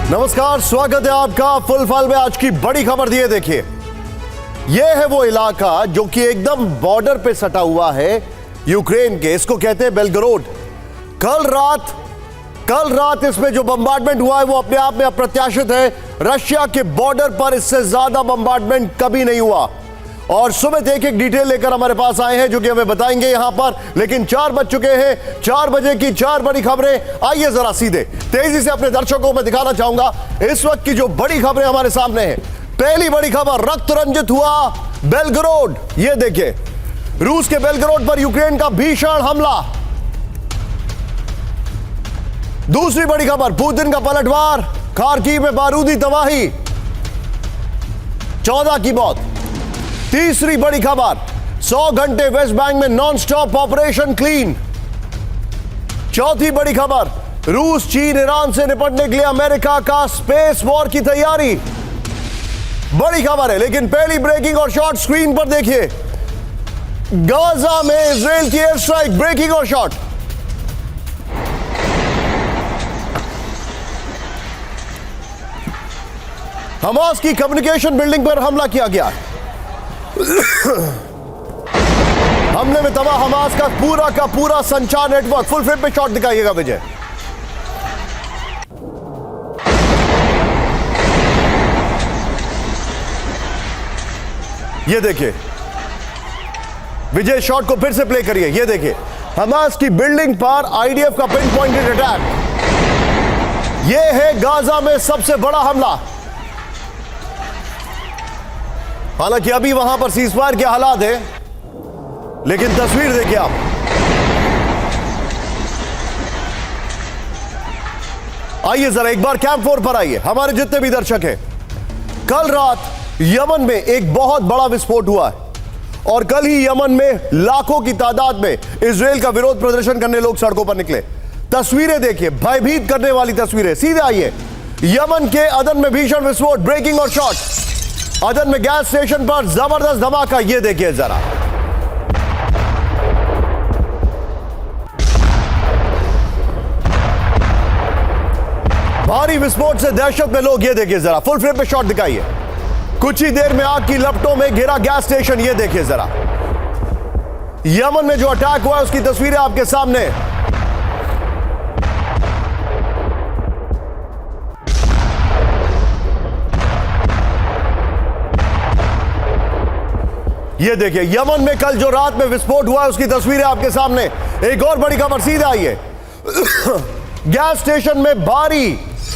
नमस्कार, स्वागत है आपका फुल फल में। आज की बड़ी खबर दिए देखिए, यह है वो इलाका जो कि एकदम बॉर्डर पे सटा हुआ है यूक्रेन के। इसको कहते हैं बेलगरोड। कल रात इसमें जो बम्बार्डमेंट हुआ है वो अपने आप में अप्रत्याशित है। रशिया के बॉर्डर पर इससे ज्यादा बम्बार्डमेंट कभी नहीं हुआ। और सुमित एक डिटेल लेकर हमारे पास आए हैं जो कि हमें बताएंगे यहां पर। लेकिन 4 बज चुके हैं, 4 बजे की 4 बड़ी खबरें। आइए जरा सीधे तेजी से अपने दर्शकों को मैं दिखाना चाहूंगा इस वक्त की जो बड़ी खबरें हमारे सामने हैं। पहली बड़ी खबर, रक्त रंजित हुआ बेलगरोड। यह देखिए, रूस के बेलगरोड पर यूक्रेन का भीषण हमला। दूसरी बड़ी खबर, पुतिन का पलटवार, खार्किव में बारूदी तबाही, 14 की मौत। तीसरी बड़ी खबर, 100 घंटे वेस्ट बैंक में नॉन स्टॉप ऑपरेशन क्लीन। चौथी बड़ी खबर, रूस चीन ईरान से निपटने के लिए अमेरिका का स्पेस वॉर की तैयारी। बड़ी खबर है, लेकिन पहली ब्रेकिंग और शॉट स्क्रीन पर देखिए। गाजा में इजराइल की एयर स्ट्राइक, ब्रेकिंग और शॉट। हमास की कम्युनिकेशन बिल्डिंग पर हमला किया गया। हमले में तबाह हमास का पूरा संचार नेटवर्क। फुल फ्रेम पे शॉट दिखाइएगा विजय। ये देखिए विजय, शॉट को फिर से प्ले करिए। ये देखिए, हमास की बिल्डिंग पर आईडीएफ का पिन पॉइंटेड अटैक। यह है गाजा में सबसे बड़ा हमला। हालांकि अभी वहां पर सीजफायर के हालात है, लेकिन तस्वीर देखिए आप। आइए जरा एक बार कैंप 4 पर आइए, हमारे जितने भी दर्शक हैं। कल रात यमन में एक बहुत बड़ा विस्फोट हुआ है और कल ही यमन में लाखों की तादाद में इजराइल का विरोध प्रदर्शन करने लोग सड़कों पर निकले। तस्वीरें देखिए, भयभीत करने वाली तस्वीरें। सीधे आइए, यमन के अदन में भीषण विस्फोट, ब्रेकिंग और शॉट। अदन में गैस स्टेशन पर जबरदस्त धमाका। यह देखिए जरा, भारी विस्फोट से दहशत में लोग। यह देखिए जरा, फुल फ्रेम पे शॉट दिखाइए। कुछ ही देर में आग की लपटों में घिरा गैस स्टेशन। यह देखिए जरा, यमन में जो अटैक हुआ उसकी तस्वीरें आपके सामने। यह देखिए, यमन में कल जो रात में विस्फोट हुआ उसकी तस्वीरें आपके सामने। एक और बड़ी खबर, सीधे आइए। गैस स्टेशन में भारी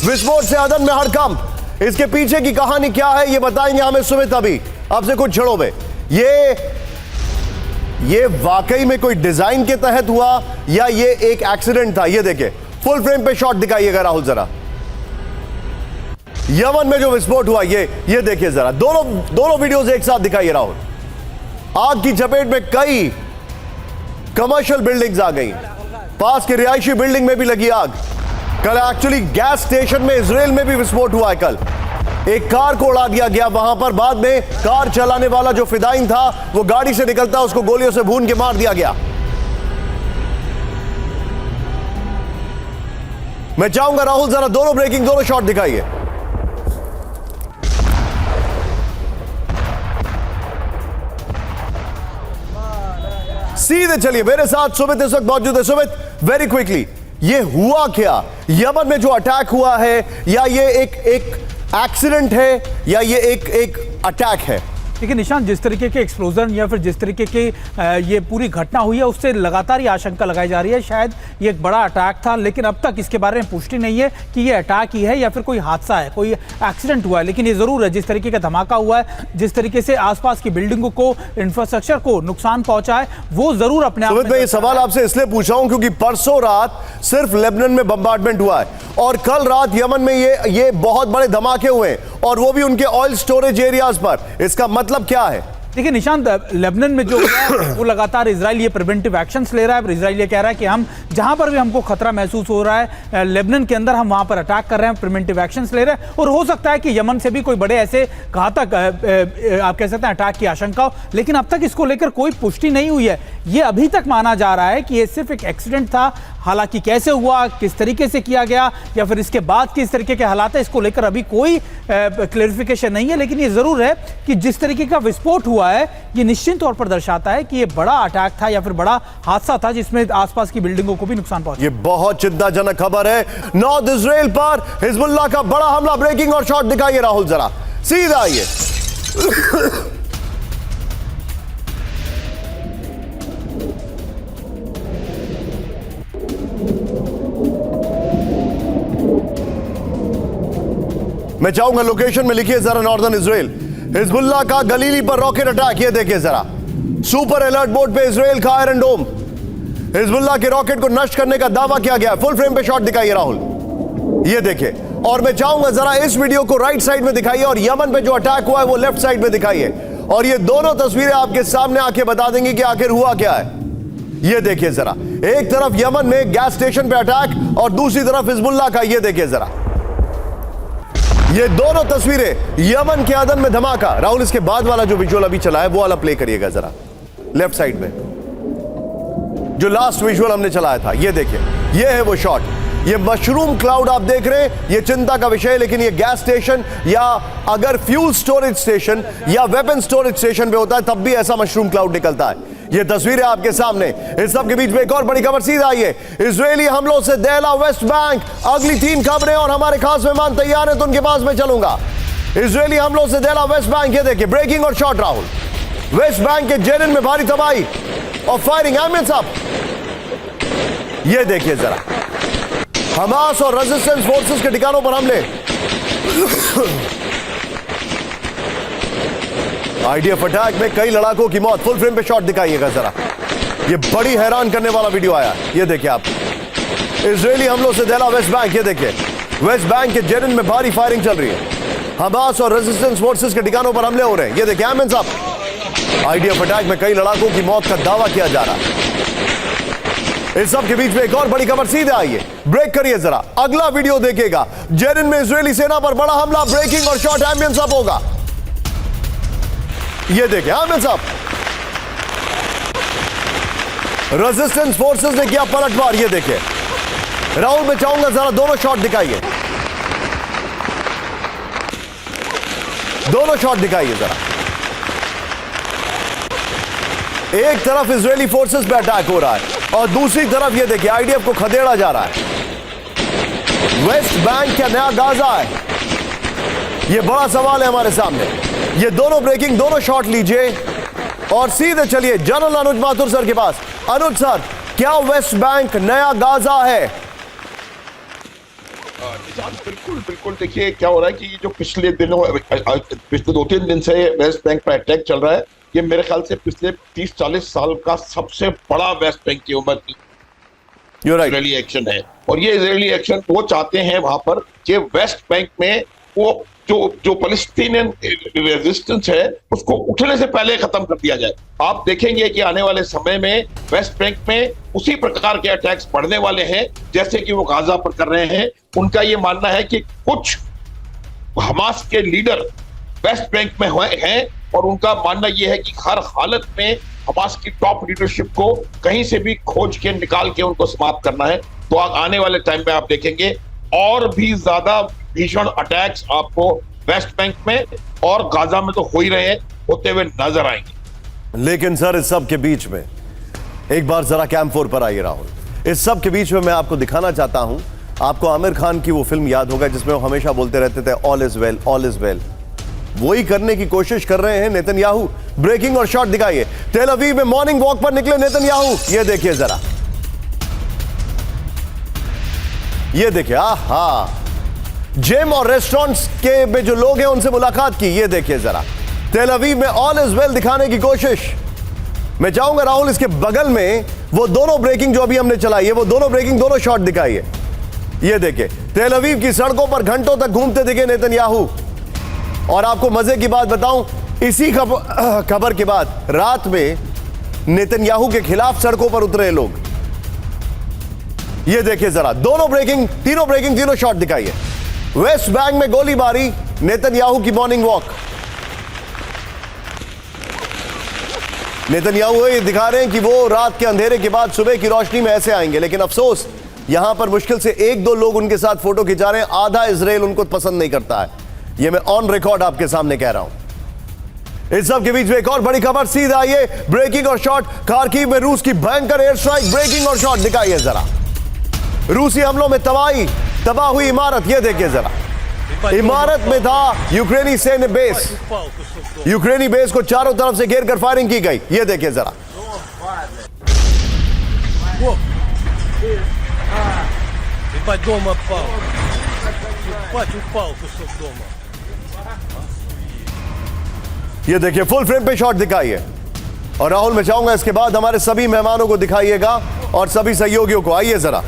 विस्फोट से अदन में हड़कंप। इसके पीछे की कहानी क्या है ये बताएंगे हमें सुमित अभी आपसे कुछ क्षणों में। ये वाकई में कोई डिजाइन के तहत हुआ या ये एक एक्सीडेंट था? ये देखिए, फुल फ्रेम पे शॉट दिखाइएगा राहुल जरा। यमन में जो विस्फोट हुआ ये देखिए जरा, दोनों वीडियोस एक साथ दिखाइए राहुल। आग की चपेट में कई कमर्शियल बिल्डिंग्स आ गई, पास के रिहायशी बिल्डिंग में भी लगी आग। कल एक्चुअली गैस स्टेशन में इजराइल में भी विस्फोट हुआ है। कल एक कार को उड़ा दिया गया वहां पर। बाद में कार चलाने वाला जो फिदाइन था वो गाड़ी से निकलता, उसको गोलियों से भून के मार दिया गया। मैं चाहूंगा राहुल जरा दोनों ब्रेकिंग, दोनों शॉट दिखाइए। सीधे चलिए, मेरे साथ सुमित इस वक्त मौजूद है। सुमित, वेरी क्विकली, ये हुआ क्या? यमन में जो अटैक हुआ है, या ये एक एक्सीडेंट है या ये एक अटैक है? देखिए निशांत, जिस तरीके के एक्सप्लोजन या फिर जिस तरीके की ये पूरी घटना हुई है उससे लगातार ये आशंका लगाई जा रही है शायद ये एक बड़ा अटैक था। लेकिन अब तक इसके बारे में पुष्टि नहीं है कि ये अटैक ही है या फिर कोई हादसा है, कोई एक्सीडेंट हुआ है। लेकिन ये जरूर है, जिस तरीके का धमाका हुआ है, जिस तरीके से आसपास की बिल्डिंगों को, इंफ्रास्ट्रक्चर को नुकसान पहुंचा है, वो जरूर अपने आप में। ये सवाल आपसे इसलिए पूछ रहा हूं क्योंकि परसों रात सिर्फ लेबनान में बम्बार्डमेंट हुआ है और कल रात यमन में ये बहुत बड़े धमाके हुए हैं, और वो भी उनके ऑयल स्टोरेज एरियाज पर। इसका मतलब क्या है? देखिए निशांत, लेबनान में जो वो लगातार इजराइल ये प्रिवेंटिव एक्शंस ले रहा है। इजराइल ये कह रहा है कि हम जहां पर भी हमको खतरा महसूस हो रहा है लेबनान के अंदर, हम वहां पर अटैक कर रहे हैं, प्रिवेंटिव एक्शंस ले रहे हैं। और हो सकता है कि यमन से भी कोई बड़े ऐसे घातक आप कह सकते हैं अटैक की आशंका हो, लेकिन अब तक इसको लेकर कोई पुष्टि नहीं हुई है। ये अभी तक माना जा रहा है कि ये सिर्फ एक एक्सीडेंट था, हालांकि कैसे हुआ, किस तरीके से किया गया या फिर इसके बाद किस तरीके के हालात है, इसको लेकर अभी कोई क्लैरिफिकेशन नहीं है। लेकिन ये जरूर है कि जिस तरीके का विस्फोट हुआ है ये निश्चित तौर पर दर्शाता है कि ये बड़ा अटैक था या फिर बड़ा हादसा था जिसमें आसपास की बिल्डिंगों को भी नुकसान पहुंचा। ये बहुत चिंताजनक खबर है। नॉर्थ इजराइल पर हिजबुल्लाह का बड़ा हमला, ब्रेकिंग और शॉट दिखाइए राहुल, जरा सीधा आइए। मैं चाहूंगा लोकेशन में लिखिए जरा नॉर्दर्न इजराइल। हिजबुल्लाह का गलीली पर रॉकेट अटैक, ये देखिए जरा, सुपर अलर्ट मोड पे इजराइल का आयरन डोम। हिजबुल्लाह के रॉकेट को नष्ट करने का दावा किया गया। फुल फ्रेम पे शॉट दिखाइए राहुल, ये देखिए। और मैं चाहूंगा जरा इस वीडियो को राइट साइड में दिखाइए और यमन पे जो अटैक हुआ है वो लेफ्ट साइड में दिखाइए। और ये दोनों तस्वीरें आपके सामने आके बता देंगी कि आखिर हुआ क्या है। ये देखिए जरा, एक तरफ यमन में गैस स्टेशन पे अटैक और दूसरी तरफ हिजबुल्लाह का, ये देखिए जरा। ये दोनों तस्वीरें यमन के अदन में धमाका। राहुल इसके बाद वाला जो विजुअल अभी चला है वो वाला प्ले करिएगा जरा, लेफ्ट साइड में जो लास्ट विजुअल हमने चलाया था, ये देखिए, ये है वो शॉट। ये मशरूम क्लाउड आप देख रहे हैं, ये चिंता का विषय है। लेकिन ये गैस स्टेशन या अगर फ्यूल स्टोरेज स्टेशन या वेपन स्टोरेज स्टेशन पे होता है तब भी ऐसा मशरूम क्लाउड निकलता है। ये तस्वीरें आपके सामने। इस सब के बीच में एक और बड़ी खबर, सीधा आइए। इजरायली हमलों से दहला वेस्ट बैंक, अगली 3 खबरें और हमारे खास मेहमान तैयार हैं तो उनके पास में चलूंगा। इजरायली हमलों से दहला वेस्ट बैंक, ये देखिए ब्रेकिंग और शॉट राहुल। वेस्ट बैंक के जेनिन में भारी तबाही और फायरिंग, एम्बियंस अप, ये देखिए जरा। हमास और रेजिस्टेंस फोर्सेस के ठिकानों पर हमले। आईडीएफ अटैक में कई लड़ाकों की मौत। फुल फ्रेम पे शॉट दिखाइएगा जरा, ये बड़ी हैरान करने वाला वीडियो आया, ये देखिए आप। इजरायली हमलों से दहला वेस्ट बैंक, ये देखिए वेस्ट बैंक के जेनिन में भारी फायरिंग चल रही है। हमास और रेजिस्टेंस फोर्सेस के ठिकानों पर हमले हो रहे हैं, ये देखिए एम्बियंस अप। आईडीएफ अटैक में कई लड़ाकों की मौत का दावा किया जा रहा है। इस सब के बीच में एक और बड़ी खबर, सीधे आइए, ब्रेक करिए जरा, अगला वीडियो देखिएगा। जेनिन में इजरायली सेना पर बड़ा हमला, ब्रेकिंग और शॉट, एम्बियंस अप होगा, ये देखिए एम्बियंस अप। रेजिस्टेंस फोर्सेस ने किया पलटवार, ये देखिए। राहुल मैं चाहूंगा जरा दोनों शॉट दिखाइए, दोनों शॉट दिखाइए जरा। एक तरफ इजरायली फोर्सेस पे अटैक हो रहा है और दूसरी तरफ ये देखिए आईडीएफ को खदेड़ा जा रहा है। वेस्ट बैंक क्या नया गाजा है, ये बड़ा सवाल है हमारे सामने। ये दोनों ब्रेकिंग, दोनों शॉट लीजिए और सीधे चलिए जनरल अनुज माथुर सर के पास। अनुज सर, क्या वेस्ट बैंक नया गाजा है? बिल्कुल बिल्कुल। देखिए क्या हो रहा है कि ये जो पिछले 2-3 दिन से वेस्ट बैंक पर अटैक चल रहा है, ये मेरे ख्याल से पिछले 30-40 साल का सबसे बड़ा वेस्ट बैंक की उम्र की इजरायली एक्शन है। और ये इजरायली एक्शन वो चाहते हैं वहां पर कि वेस्ट बैंक में वो जो पैलेस्टीनियन रेजिस्टेंस है उसको उठने से पहले खत्म कर दिया जाए। आप देखेंगे कि आने वाले समय में वेस्ट बैंक में उसी प्रकार के अटैक्स बढ़ने वाले हैं जैसे कि वो गाजा पर कर रहे हैं। उनका ये मानना है कि कुछ हमास के लीडर वेस्ट बैंक में हैं और उनका मानना यह है कि हर हालत में हमास की टॉप लीडरशिप को कहीं से भी खोज के निकाल के उनको समाप्त करना है। तो आने वाले टाइम में आप देखेंगे और भी ज्यादा भीषण अटैक्स आपको वेस्ट बैंक में और गाजा में तो हो ही रहे हैं, होते हुए नजर आएंगे। लेकिन सर इस सब के बीच में एक बार जरा कैंप 4 पर आइए राहुल। इस सब के बीच में मैं आपको दिखाना चाहता हूं, आपको आमिर खान की वो फिल्म याद होगा जिसमें वो हमेशा बोलते रहते थे all is well, all is well. वही करने की कोशिश कर रहे हैं नेतन्याहू। ब्रेकिंग और शॉट दिखाइए। तेल अवीव में मॉर्निंग वॉक पर निकले नेतन्याहू, ये देखिए जरा, ये देखिए। आहा, जिम और रेस्टोरेंट्स के में जो लोग हैं उनसे मुलाकात की, ये देखिए जरा। तेल अवीव में ऑल इज वेल दिखाने की कोशिश। मैं चाहूंगा राहुल इसके बगल में वो दोनों ब्रेकिंग जो अभी हमने चलाई है, वो दोनों ब्रेकिंग, दोनों शॉट दिखाइए। ये देखिए तेल अवीव की सड़कों पर घंटों तक घूमते दिखे नेतन्याहू। और आपको मजे की बात बताऊं, इसी खबर के बाद रात में नेतन्याहू के खिलाफ सड़कों पर उतरे लोग। ये देखिए जरा, दोनों ब्रेकिंग, तीनों ब्रेकिंग, तीनों शॉट दिखाइए। वेस्ट बैंक में गोलीबारी, नेतन्याहू की मॉर्निंग वॉक। नेतन्याहू ये दिखा रहे हैं कि वो रात के अंधेरे के बाद सुबह की रोशनी में ऐसे आएंगे, लेकिन अफसोस यहां पर मुश्किल से एक दो लोग उनके साथ फोटो खिंचा रहे हैं। आधा इजराइल उनको पसंद नहीं करता है। ये मैं ऑन रिकॉर्ड आपके सामने कह रहा हूं। इस सब के बीच में एक और बड़ी खबर, सीधा आइए ब्रेकिंग और शॉट। खार्किव में रूस की भयंकर एयर स्ट्राइक, ब्रेकिंग और शॉट दिखाइए जरा। रूसी हमलों में तबाह हुई इमारत, ये देखिए जरा। इमारत में था यूक्रेनी सैन्य बेस। यूक्रेनी बेस को चारों तरफ से घेर कर फायरिंग की गई, ये देखिए जरा। ये देखिए फुल फ्रेम पे शॉट दिखाइए। और राहुल, मैं चाहूंगा इसके बाद हमारे सभी मेहमानों को दिखाइएगा और सभी सहयोगियों को। आइए जरा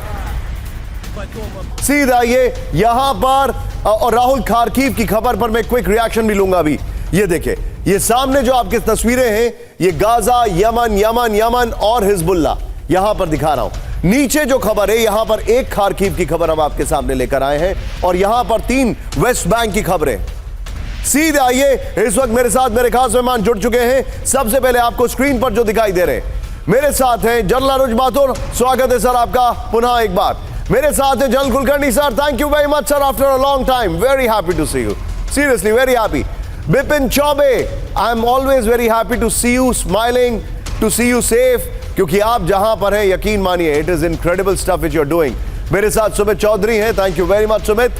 सीधा आइए यहां पर। और राहुल, खार्किव की खबर पर मैं क्विक रिएक्शन भी लूंगा अभी। ये देखिए, ये सामने जो आपकी तस्वीरें हैं, ये गाजा, यमन और हिजबुल्लाह यहां पर दिखा रहा हूं। नीचे जो खबर है, यहां पर एक खार्किव की खबर हम आपके सामने लेकर आए हैं और यहां पर 3 वेस्ट बैंक की खबरें। सीधे आइए, इस वक्त मेरे साथ मेरे खास मेहमान जुड़ चुके हैं। सबसे पहले आपको स्क्रीन पर जो दिखाई दे रहे हैं, मेरे साथ हैं जनरल अनुज माथुर। स्वागत है सर आपका पुनः एक बार। मेरे साथ हैं general Kulkarni sir. Thank you very much sir, after a long time. Very happy to see you, seriously very happy. Bipin Chaubey, I am always very happy to see you smiling, to see you safe, क्योंकि आप जहां पर हैं यकीन मानिए it is incredible stuff which you are doing. मेरे साथ सुमित चौधरी हैं। Thank you very much Sumit.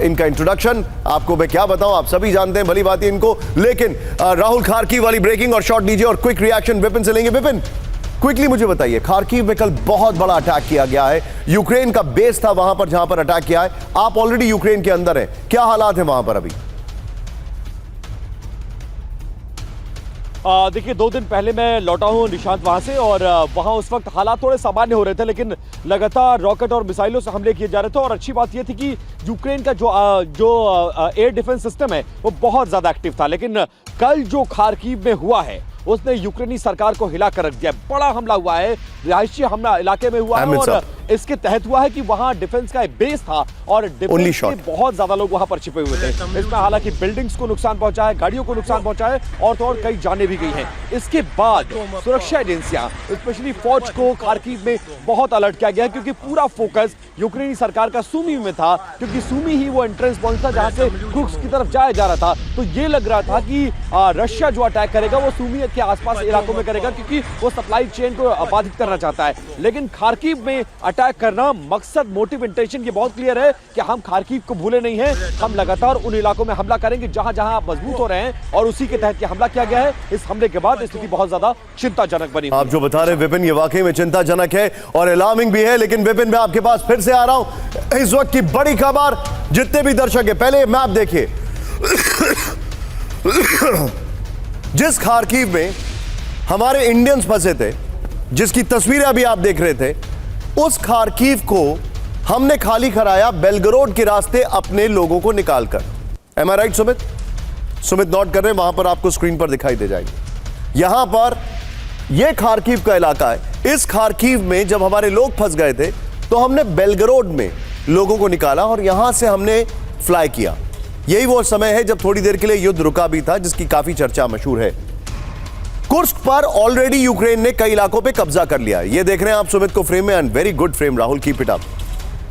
इनका इंट्रोडक्शन आपको मैं क्या बताऊं, आप सभी जानते हैं भली बात है इनको। लेकिन राहुल, खार्किव वाली ब्रेकिंग और शॉट लीजिए और क्विक रिएक्शन विपिन से लेंगे। विपिन, क्विकली मुझे बताइए, खार्किव में कल बहुत बड़ा अटैक किया गया है। यूक्रेन का बेस था वहां पर जहां पर अटैक किया है। आप ऑलरेडी यूक्रेन के अंदर हैं, क्या हालात है वहां पर अभी? देखिए, 2 दिन पहले मैं लौटा हूं निशांत वहां से, और वहां उस वक्त हालात थोड़े सामान्य हो रहे थे, लेकिन लगातार रॉकेट और मिसाइलों से हमले किए जा रहे थे। और अच्छी बात यह थी कि यूक्रेन का जो एयर डिफेंस सिस्टम है वो बहुत ज्यादा एक्टिव था। लेकिन कल जो खार्किव में हुआ है उसने यूक्रेनी सरकार को हिला कर रख दिया। बड़ा हमला हुआ है, रिहायशी हमला इलाके में हुआ है, और इसके तहत हुआ है कि वहां डिफेंस का एक बेस था और डिफेंस के बहुत ज्यादा लोग वहां पर छिपे हुए थे। इसमें हालांकि बिल्डिंग्स को नुकसान पहुंचा है, गाड़ियों को नुकसान पहुंचा है, और तो और कई जाने भी गई हैं। इसके बाद सुरक्षा एजेंसियां, स्पेशली फौज को खार्किव में बहुत अलर्ट किया गया है, क्योंकि पूरा फोकस यूक्रेनी सरकार का सूमी में था, क्योंकि सूमी ही वो एंट्रेंस पॉइंट था जहां से क्रुक्स की तरफ जाया जा रहा था। तो ये लग रहा था कि रशिया जो अटैक करेगा वो सूमी के आसपास इलाकों में करेगा, क्योंकि वो सप्लाई चेन को बाधित करना चाहता है। लेकिन खार्किव में अटैक करना, मकसद, मोटिव, इंटेंशन ये बहुत क्लियर है कि हम खार्किव को भूले नहीं हैं। हम लगातार उन इलाकों में हमला करेंगे जहां जहां आप मजबूत हो रहे हैं, और उसी के तहत ये हमला किया गया है। इस हमले के बाद स्थिति बहुत ज्यादा चिंताजनक बनी। आप जो बता रहे हैं विपिन, ये वाकई में चिंताजनक है और अलार्मिंग भी है। लेकिन विपिन, मैं आपके पास फिर से आ रहा हूं। इस वक्त की बड़ी खबर, जितने भी दर्शक है, पहले मैप देखिए। जिस खार्किव में हमारे इंडियंस फंसे थे, जिसकी तस्वीरें अभी आप देख रहे थे, उस खार्किव को हमने खाली कराया बेलगरोड के रास्ते अपने लोगों को निकालकर। एम आई राइट सुमित? सुमित नोट कर रहे हैं, वहां पर आपको स्क्रीन पर दिखाई दे जाएगी। यहां पर यह खार्किव का इलाका है। इस खार्किव में जब हमारे लोग फंस गए थे तो हमने बेलगरोड में लोगों को निकाला और यहां से हमने फ्लाई किया। यही वो समय है जब थोड़ी देर के लिए युद्ध रुका भी था, जिसकी काफी चर्चा मशहूर है। कुर्स्क पर ऑलरेडी यूक्रेन ने कई इलाकों पे कब्जा कर लिया है। ये देख रहे हैं आप सुमित को फ्रेम में, and very good frame Rahul, keep it up.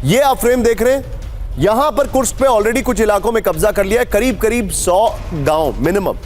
ये आप फ्रेम देख रहे हैं, यहां पर कुर्स्क पे ऑलरेडी कुछ इलाकों में कब्जा कर लिया है, करीब करीब 100 गांव मिनिमम।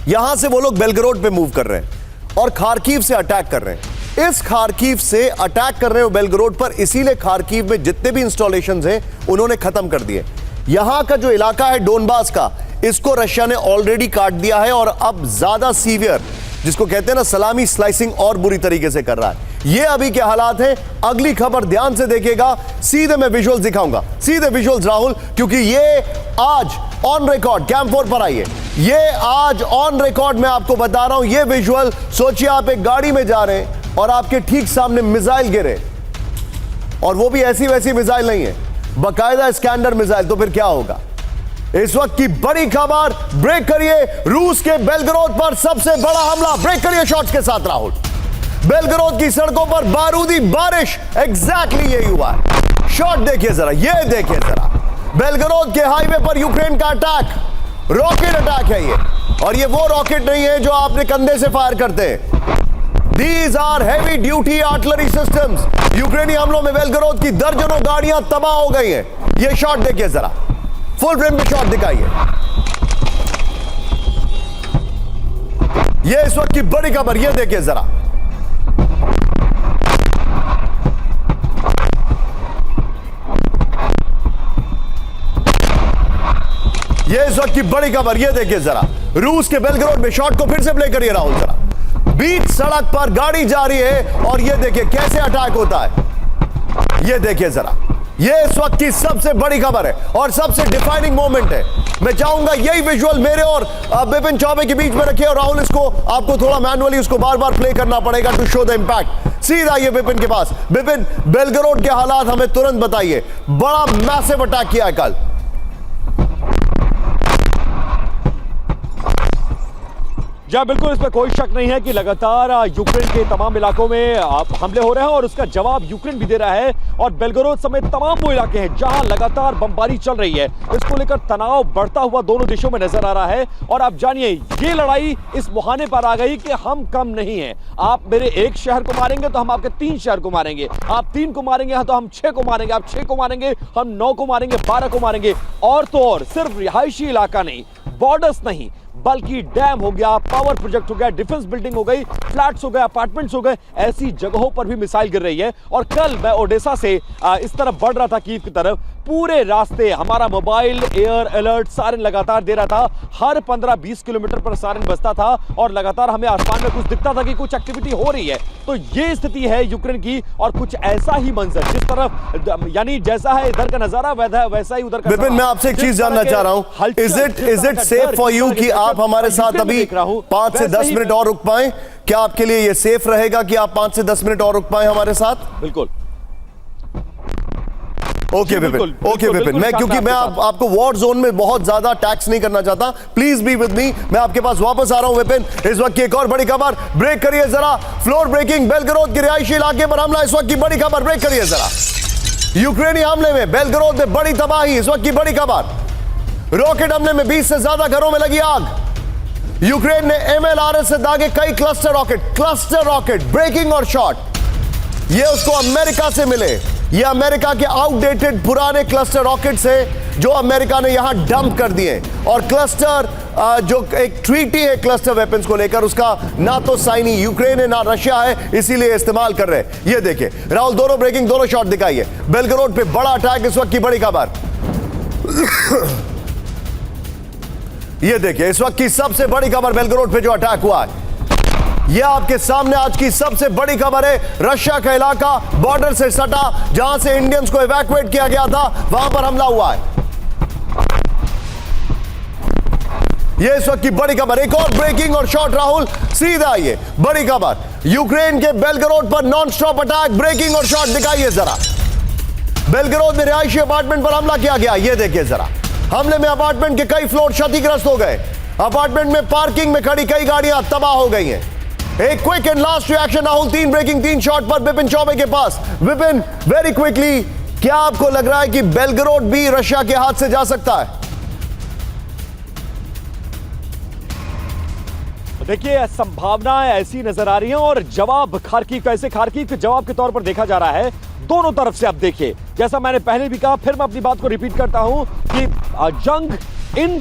यहां से वो लोग बेलगरोड पे मूव कर रहे हैं और खार्किव से अटैक कर रहे हैं। इस खार्किव से अटैक कर रहे हो बेलगरोड पर, इसीलिए खार्किव में जितने भी इंस्टॉलेशंस हैं उन्होंने खत्म कर दिए। यहां का जो इलाका है डोनबास का, इसको रशिया ने ऑलरेडी काट दिया है और अब ज्यादा सीवियर, जिसको कहते हैं ना सलामी स्लाइसिंग, और बुरी तरीके से कर रहा है। ये अभी के हालात हैं। अगली खबर ध्यान से देखिएगा, सीधे मैं विजुअल्स दिखाऊंगा, सीधे विजुअल्स राहुल, क्योंकि ये आज ऑन रिकॉर्ड, कैम 4 पर आइए, ये आज ऑन रिकॉर्ड मैं आपको बता रहा हूं। ये विजुअल, सोचिए आप एक गाड़ी में जा रहे हैं और आपके ठीक सामने मिसाइल गिरे, और वो भी ऐसी वैसी मिसाइल नहीं है, बाकायदा स्कैंडर मिसाइल। तो फिर क्या होगा? इस वक्त की बड़ी खबर, ब्रेक करिए। रूस के बेलगरोद पर सबसे बड़ा हमला, ब्रेक करिए शॉट्स के साथ राहुल। बेलगरोद की सड़कों पर बारूदी बारिश, एग्जैक्टली यही हुआ है। शॉट देखिए जरा, ये देखिए जरा, बेलगरोद के हाईवे पर यूक्रेन का अटैक। रॉकेट अटैक है ये, और ये वो रॉकेट नहीं है जो आपने कंधे से फायर करते हैं। These are heavy duty artillery systems. यूक्रेनी हमलों में बेलगरोद की दर्जनों गाड़ियां तबाह हो गई हैं। ये शॉट देखिए जरा, फुल फ्रेम में शॉट दिखाइए। ये इस वक्त की बड़ी खबर, ये देखिए जरा। ये इस वक्त की बड़ी खबर, ये देखिए जरा। रूस के बेलगरोद में शॉट को फिर से प्ले करिए राहुल जरा। बीच सड़क पर गाड़ी जा रही है और ये देखिए कैसे अटैक होता है। ये देखिए जरा, ये इस वक्त की सबसे बड़ी खबर है और सबसे डिफाइनिंग मोमेंट है। मैं चाहूंगा यही विजुअल मेरे और विपिन चौबे के बीच में रखिए, और राहुल इसको आपको थोड़ा मैनुअली उसको बार बार प्ले करना पड़ेगा टू शो द इंपैक्ट। सीधा ये विपिन के पास। विपिन, बेलगरोद के हालात हमें तुरंत बताइए। बड़ा मैसिव अटैक किया है कल। जी बिल्कुल, इसमें कोई शक नहीं है कि लगातार यूक्रेन के तमाम इलाकों में हमले हो रहे हैं और उसका जवाब यूक्रेन भी दे रहा है। और बेलगरोद समेत तमाम वो इलाके हैं जहां लगातार बमबारी चल रही है। इसको लेकर तनाव बढ़ता हुआ दोनों देशों में नजर आ रहा है। और आप जानिए, ये लड़ाई इस मुहाने पर आ गई कि हम कम नहीं है। आप मेरे एक शहर को मारेंगे तो हम आपके 3 शहर को मारेंगे, आप 3 को मारेंगे तो हम 6 को मारेंगे, आप 6 को मारेंगे हम 9 को मारेंगे, 12 को मारेंगे। और तो और सिर्फ रिहायशी इलाका नहीं, बॉर्डर्स नहीं, बल्कि डैम हो गया, पावर प्रोजेक्ट हो गया, डिफेंस बिल्डिंग हो गई, फ्लैट्स हो गए, अपार्टमेंट्स हो गए, ऐसी जगहों पर भी मिसाइल गिर रही है। और कल मैं ओडेसा से इस तरफ बढ़ रहा था, कीव की तरफ, पूरे रास्ते हमारा मोबाइल एयर अलर्ट सायरन लगातार दे रहा था। हर 15-20 किलोमीटर पर सायरन बजता था और लगातार हमें आसमान में कुछ दिखता था कि कुछ एक्टिविटी हो रही है। तो ये स्थिति है यूक्रेन की, और कुछ ऐसा ही मंजर जिस तरफ, यानी जैसा है इधर का नजारा वैसा ही उधर का। विपिन, मैं आपसे एक चीज जानना चाह रहा हूं, is it safe for you कि आप हमारे साथ अभी 5 से 10 मिनट और रुक पाएं? क्या आपके लिए यह सेफ रहेगा कि आप 5 से 10 मिनट और रुक पाएं हमारे साथ? बिल्कुल। ओके विपिन, ओके विपिन, मैं क्योंकि मैं आपको वॉर जोन में बहुत ज्यादा टैक्स नहीं करना चाहता, प्लीज बी विद मी। मैं आपके पास वापस आ रहा हूं विपिन। इस वक्त की एक और बड़ी खबर, ब्रेक करिए जरा। फ्लोर ब्रेकिंग, बेलगरोद के रिहायशी इलाके पर हमला, इस वक्त की बड़ी खबर, ब्रेक करिए जरा। यूक्रेनी हमले में बेलगरोद में बड़ी तबाही, इस वक्त की बड़ी खबर। रॉकेट हमले में 20 से ज्यादा घरों में लगी आग। यूक्रेन ने MLRS से दागे कई क्लस्टर रॉकेट, ब्रेकिंग और शॉट। ये उसको अमेरिका से मिले। ये अमेरिका के आउटडेटेड पुराने क्लस्टर रॉकेट से जो अमेरिका ने यहां डंप कर दिए। और क्लस्टर जो एक ट्रीटी है क्लस्टर वेपन्स को लेकर, उसका ना तो साइनी यूक्रेन है ना रशिया है, इसीलिए इस्तेमाल कर रहे हैं। ये देखिए राहुल, दोनों ब्रेकिंग, दोनों शॉट दिखाइए। बेलगरोद पे बड़ा अटैक, इस वक्त की बड़ी खबर। ये देखिए इस वक्त की सबसे बड़ी खबर, बेलगरोद पे जो अटैक हुआ है। यह आपके सामने आज की सबसे बड़ी खबर है। रशिया का इलाका बॉर्डर से सटा, जहां से इंडियंस को इवैक्यूएट किया गया था, वहां पर हमला हुआ है। यह इस वक्त की बड़ी खबर। एक और ब्रेकिंग और शॉट राहुल, सीधा ये बड़ी खबर। यूक्रेन के बेलगरोद पर नॉन स्टॉप अटैक, ब्रेकिंग और शॉट दिखाइए जरा। बेलगरोद में रिहायशी अपार्टमेंट पर हमला किया गया, यह देखिए जरा। हमले में अपार्टमेंट के कई फ्लोर क्षतिग्रस्त हो गए। अपार्टमेंट में पार्किंग में खड़ी कई गाड़ियां तबाह हो गई हैं। एक quick and last reaction Rahul, 3 breaking 3 shot पर विपिन चौबे के पास। विपिन, वेरी क्विकली, क्या आपको लग रहा है कि बेलगरोद भी रशिया के हाथ से जा सकता है? देखिए, संभावनाएं ऐसी नजर आ रही हैं और जवाब खार्किव का, ऐसे खार्किव के जवाब के तौर पर देखा जा रहा है दोनों तरफ से। आप देखिए, जैसा मैंने पहले भी कहा, फिर मैं अपनी बात को रिपीट करता हूं कि जंग इन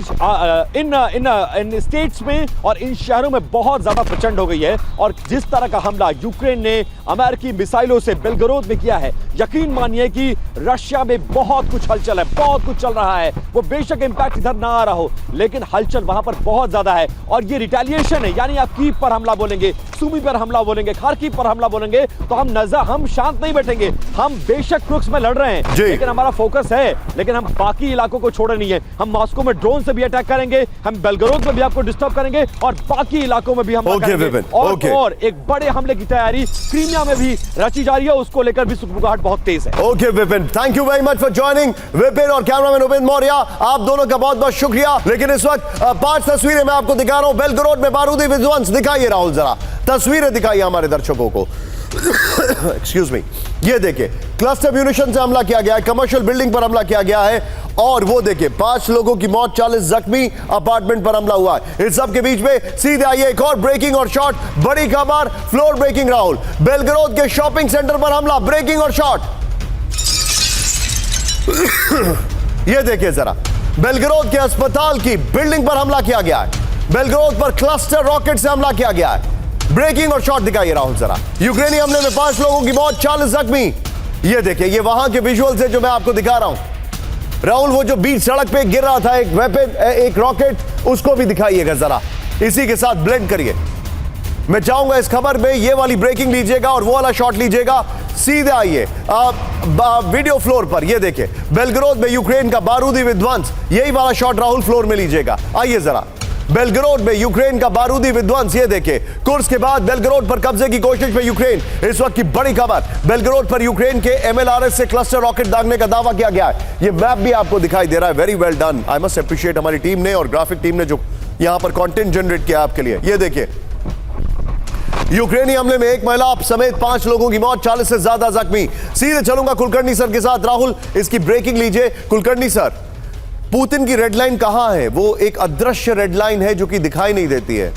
स्टेट्स में और इन शहरों में बहुत ज्यादा प्रचंड हो गई है। और जिस तरह का हमला यूक्रेन ने अमेरिकी मिसाइलों से बेलगरोद में किया है, यकीन मानिए कि रशिया में बहुत कुछ हलचल है, बहुत कुछ चल रहा है। वो बेशक इंपैक्ट इधर ना आ रहा हो, लेकिन हलचल वहां पर बहुत ज्यादा है। और ये रिटेलिएशन है, यानी आप कीव पर हमला बोलेंगे, सुमी पर हमला बोलेंगे, खार्किव पर हमला बोलेंगे, तो हम शांत नहीं बैठेंगे। हम बेशक क्रुक्स में लड़ रहे हैं, लेकिन हमारा फोकस है, लेकिन हम बाकी इलाकों को छोड़े नहीं है। हम मॉस्को में ड्रोन से भी अटैक करेंगे, हम बेलगरोद में भी आपको डिस्टर्ब करेंगे, और बाकी इलाकों में भी हम करेंगे। और एक बड़े हमले की तैयारी क्रीमिया में भी रची जा रही है, उसको लेकर भी सुगबुगाहट बहुत तेज है। Okay Vipin, thank you very much for joining. Vipin और कैमरामैन उपेंद्र मौर्य, आप दोनों का बहुत बहुत शुक्रिया। लेकिन इस वक्त 5 तस्वीरें मैं आपको दिखा रहा हूं बेलगरोद में बारूदी विध्वंस। दिखाइए राहुल जरा, तस्वीरें दिखाइए हमारे दर्शकों को। एक्सक्यूज मी, ये देखिए क्लस्टर म्यूनिशन से हमला किया गया है, कमर्शियल बिल्डिंग पर हमला किया गया है, और वो देखिए 5 लोगों की मौत, 40 जख्मी, अपार्टमेंट पर हमला हुआ है। इस सब के बीच में सीधे आइए एक और ब्रेकिंग और शॉट, बड़ी खबर, फ्लोर ब्रेकिंग राहुल, बेलग्राद के शॉपिंग सेंटर पर हमला, ब्रेकिंग और शॉट। ये देखिए जरा, बेलग्राद के अस्पताल की बिल्डिंग पर हमला किया गया है, बेलग्राद पर क्लस्टर रॉकेट से हमला किया गया है। ब्रेकिंग और शॉट दिखाइए राहुल जरा, यूक्रेनी हमले में 5 लोगों की मौत, 40 जख्मी। ये देखिए, ये वहां के विजुअल्स है जो मैं आपको दिखा रहा हूं। राहुल वो जो बीच सड़क पे गिर रहा था एक वेपन, एक रॉकेट, उसको भी दिखाइएगा जरा, इसी के साथ ब्लेंड करिए। मैं चाहूंगा इस खबर में ये वाली ब्रेकिंग लीजिएगा और वो वाला शॉट लीजिएगा। सीधे आइए वीडियो फ्लोर पर, ये देखिए बेलग्राद में यूक्रेन का बारूदी विध्वंस, यही वाला शॉट राहुल फ्लोर में लीजिएगा। आइए जरा, बेलग्राद में यूक्रेन का बारूदी विध्वंस, ये देखिए कुर्स्क के बाद बेलग्राद पर कब्जे की कोशिश में यूक्रेन। इस वक्त की बड़ी खबर, बेलग्राद पर यूक्रेन के MLRS से क्लस्टर रॉकेट दागने का दावा किया गया है। ये मैप भी आपको दिखाई दे रहा है, very well done, I must appreciate हमारी टीम ने और ग्राफिक टीम ने जो यहां पर कंटेंट जनरेट किया आपके लिए। ये देखिए, यूक्रेनी हमले में 1 महिला समेत 5 लोगों की मौत, 40 से ज्यादा जख्मी। सीधे चलूंगा कुलकर्णी सर के साथ। राहुल, इसकी ब्रेकिंग लीजिए। कुलकर्णी सर, पुतिन की रेड लाइन कहां है? वो एक अदृश्य रेड लाइन है जो कि दिखाई नहीं देती है।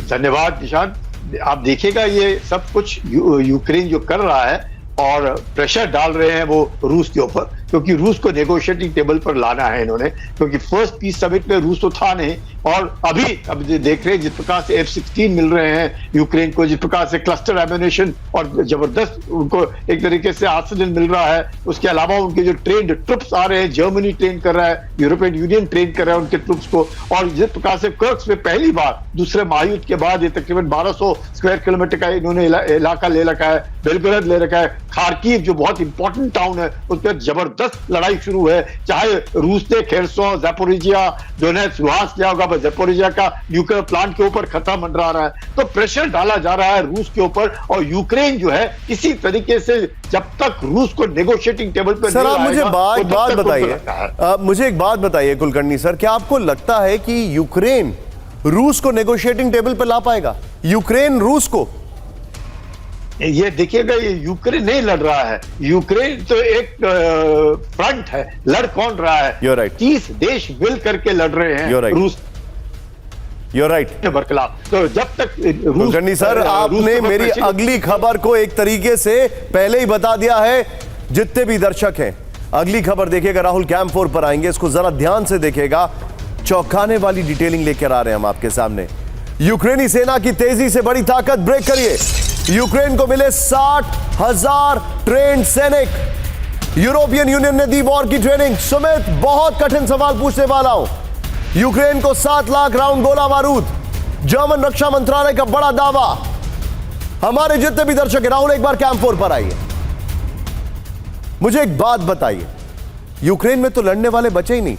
धन्यवाद निशांत। आप देखिएगा ये सब कुछ यूक्रेन जो कर रहा है और प्रेशर डाल रहे हैं वो रूस के ऊपर, क्योंकि रूस को नेगोशिएटिंग टेबल पर लाना है इन्होंने, क्योंकि फर्स्ट पीस समिट में रूस तो था नहीं, और अब देख रहे हैं जिस प्रकार से F-16 मिल रहे हैं यूक्रेन को, जिस प्रकार से क्लस्टर एम्यूनेशन और जबरदस्त उनको एक तरीके से आर्सेनल मिल रहा है। उसके अलावा उनके जो ट्रेंड ट्रुप्स आ रहे हैं, जर्मनी ट्रेन कर रहा है, यूरोपियन यूनियन ट्रेन कर रहा है उनके ट्रुप्स को, और जिस प्रकार से कर्स्क में पहली बार दूसरे महायुद्ध के बाद ये तकरीबन 1200 स्क्वायर किलोमीटर का इन्होंने इलाका ले रखा है, बेलग्राद ले रखा है, खार्किव जो बहुत इंपॉर्टेंट टाउन है उस पर जबरदस्त लड़ाई शुरू है। चाहे रूस ने खेरसों, ज़ैपोरिजिया, डोनेट्स्क, लुहांस्क लिया होगा, ज़ैपोरिजिया का न्यूक्लियर प्लांट के ऊपर खतरा मंडरा रहा है, तो प्रेशर डाला जा रहा है रूस के ऊपर। और यूक्रेन जो है इसी तरीके से जब तक रूस को नेगोशिएटिंग टेबल पर सर, आप मुझे बात बताइए, मुझे एक बात बताइए कुलकर्णी सर, क्या आपको लगता है कि यूक्रेन रूस को नेगोशिएटिंग टेबल पर ला पाएगा? यूक्रेन रूस को? ये देखिएगा, ये यूक्रेन नहीं लड़ रहा है, यूक्रेन तो एक फ्रंट है, लड़ कौन रहा है? You're right. 30 देश मिल करके लड़ रहे हैं। You're right. रूस You're right. बरखलाफ। तो जब तक कुलकर्णी सर, आपने मेरी अगली खबर को एक तरीके से पहले ही बता दिया है। जितने भी दर्शक हैं, अगली खबर देखिएगा, राहुल कैंप 4 पर आएंगे, इसको जरा ध्यान से देखिएगा, चौंकाने वाली डिटेलिंग लेकर आ रहे हैं हम आपके सामने। यूक्रेनी सेना की तेजी से बड़ी ताकत, ब्रेक करिए। यूक्रेन को मिले 60,000 ट्रेंड सैनिक, यूरोपियन यूनियन ने दी वॉर की ट्रेनिंग। सुमित, बहुत कठिन सवाल पूछने वाला हूं। यूक्रेन को 7 लाख राउंड गोला बारूद, जर्मन रक्षा मंत्रालय का बड़ा दावा। हमारे जितने भी दर्शक हैं, राहुल एक बार कैंप 4 पर आइए, मुझे एक बात बताइए, यूक्रेन में तो लड़ने वाले बचे ही नहीं,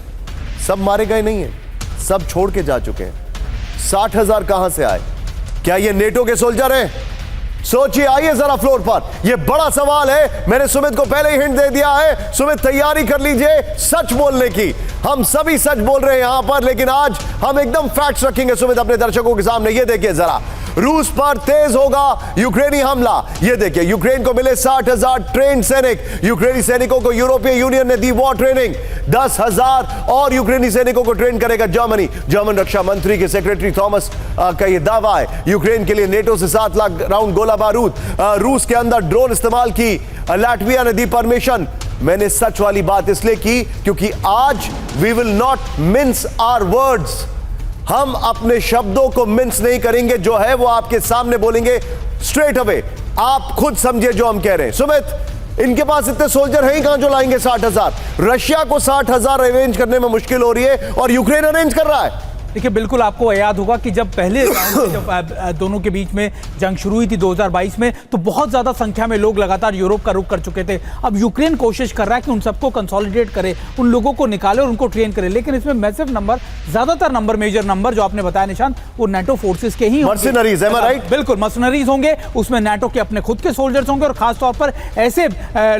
सब मारे गए नहीं है, सब छोड़ के जा चुके हैं। 60,000 कहां से आए? क्या ये नेटो के सोल्जर हैं? सोचिए, आइए जरा फ्लोर पर, यह बड़ा सवाल है। मैंने सुमित को पहले ही हिंट दे दिया है, सुमित तैयारी कर लीजिए सच बोलने की। हम सभी सच बोल रहे हैं यहां पर, लेकिन आज हम एकदम फैक्ट्स रखेंगे सुमित अपने दर्शकों के सामने। ये देखिए जरा, रूस पर तेज होगा यूक्रेनी हमला। ये देखिए, यूक्रेन को मिले 60,000 ट्रेन सैनिक, यूक्रेनी सैनिकों को यूरोपीय यूनियन ने दी वॉर ट्रेनिंग। 10,000 और यूक्रेनी सैनिकों को ट्रेन करेगा जर्मनी। जर्मन रक्षा मंत्री के सेक्रेटरी थॉमस का यह दावा है। यूक्रेन के लिए नेटो से 7 लाख राउंड गोला बारूद। रूस के अंदर ड्रोन इस्तेमाल की लाटविया ने दी परमिशन। मैंने सच वाली बात इसलिए की क्योंकि आज we will not mince our words, हम अपने शब्दों को मिन्स नहीं करेंगे, जो है वो आपके सामने बोलेंगे स्ट्रेट अवे। आप खुद समझिए जो हम कह रहे हैं। सुमित, इनके पास इतने सोल्जर हैं ही कहां जो लाएंगे 60,000? रशिया को 60,000 अरेंज करने में मुश्किल हो रही है और यूक्रेन अरेंज कर रहा है। देखिए, बिल्कुल आपको याद होगा कि जब पहले राउंड में जब दोनों के बीच में जंग शुरू हुई थी 2022 में, तो बहुत ज़्यादा संख्या में लोग लगातार यूरोप का रुख कर चुके थे। अब यूक्रेन कोशिश कर रहा है कि उन सबको कंसोलिडेट करे, उन लोगों को निकाले और उनको ट्रेन करे, लेकिन इसमें मैसिव नंबर, ज़्यादातर नंबर, मेजर नंबर जो आपने बताया निशांत, वो नाटो फोर्सेस के ही मर्सिनरीज, am I right? बिल्कुल मर्सिनरीज होंगे, उसमें नाटो के अपने खुद के सोल्जर्स होंगे और खासतौर पर ऐसे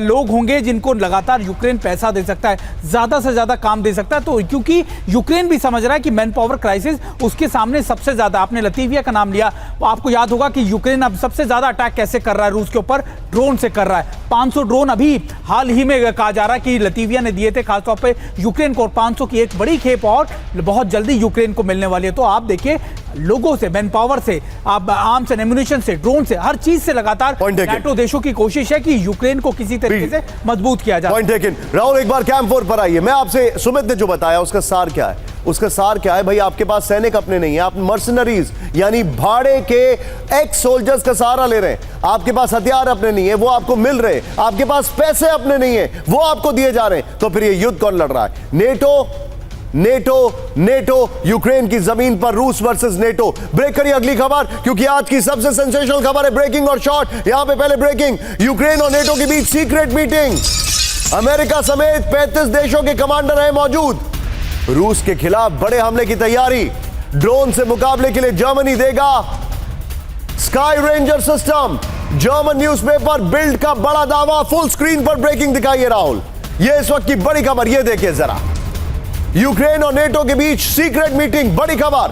लोग होंगे जिनको लगातार यूक्रेन पैसा दे सकता है, ज़्यादा से ज़्यादा काम दे सकता है। तो क्योंकि यूक्रेन भी समझ रहा है कि मैन पावर क्राइसिस, उसके सामने सबसे ज्यादा आपने लतीविया का नाम लिया, आपको याद होगा कि यूक्रेन अब सबसे ज्यादा अटैक कैसे कर रहा है रूस के ऊपर, ड्रोन से कर रहा है। 500 ड्रोन अभी हाल ही में कहा जा रहा है कि लतीविया ने दिए थे खासतौर पे यूक्रेन को, और 500 की एक बड़ी खेप और बहुत जल्दी यूक्रेन को मिलने वाली है। तो आप देखिए लोगों से, मैन पावर से, आप आर्म्स एंड एम्युनिशन से, ड्रोन से, हर चीज से लगातार नाटो देशों की कोशिश है कि यूक्रेन को किसी तरीके से मजबूत किया जाए। Point taken. राहुल एक बार कैंप 4 पर आइए। मैं आपसे, सुमित ने जो बताया उसका सार क्या है? उसका सार क्या है भाई? आपके पास सैनिक अपने नहीं है, आप मर्सनरीज यानी भाड़े के एक्स सोल्जर्स का सहारा ले रहे हैं। आपके पास हथियार अपने नहीं है, वो आपको मिल रहे हैं। आपके पास पैसे अपने नहीं है, वो आपको दिए जा रहे हैं। तो फिर ये युद्ध कौन लड़ रहा है? नेटो यूक्रेन की जमीन पर रूस वर्सेस नेटो। ब्रेक करिए अगली खबर, क्योंकि आज की सबसे सेंसेशनल खबर है ब्रेकिंग और शॉर्ट। यहां पे पहले ब्रेकिंग, यूक्रेन और नेटो के बीच सीक्रेट मीटिंग। अमेरिका समेत 35 देशों के कमांडर हैं मौजूद। रूस के खिलाफ बड़े हमले की तैयारी। ड्रोन से मुकाबले के लिए जर्मनी देगा sky ranger system. German newspaper build का बड़ा दावा। फुल स्क्रीन पर ब्रेकिंग दिखाइए राहुल, यह इस वक्त की बड़ी खबर। यह देखिए जरा, यूक्रेन और नेटो के बीच सीक्रेट मीटिंग, बड़ी खबर।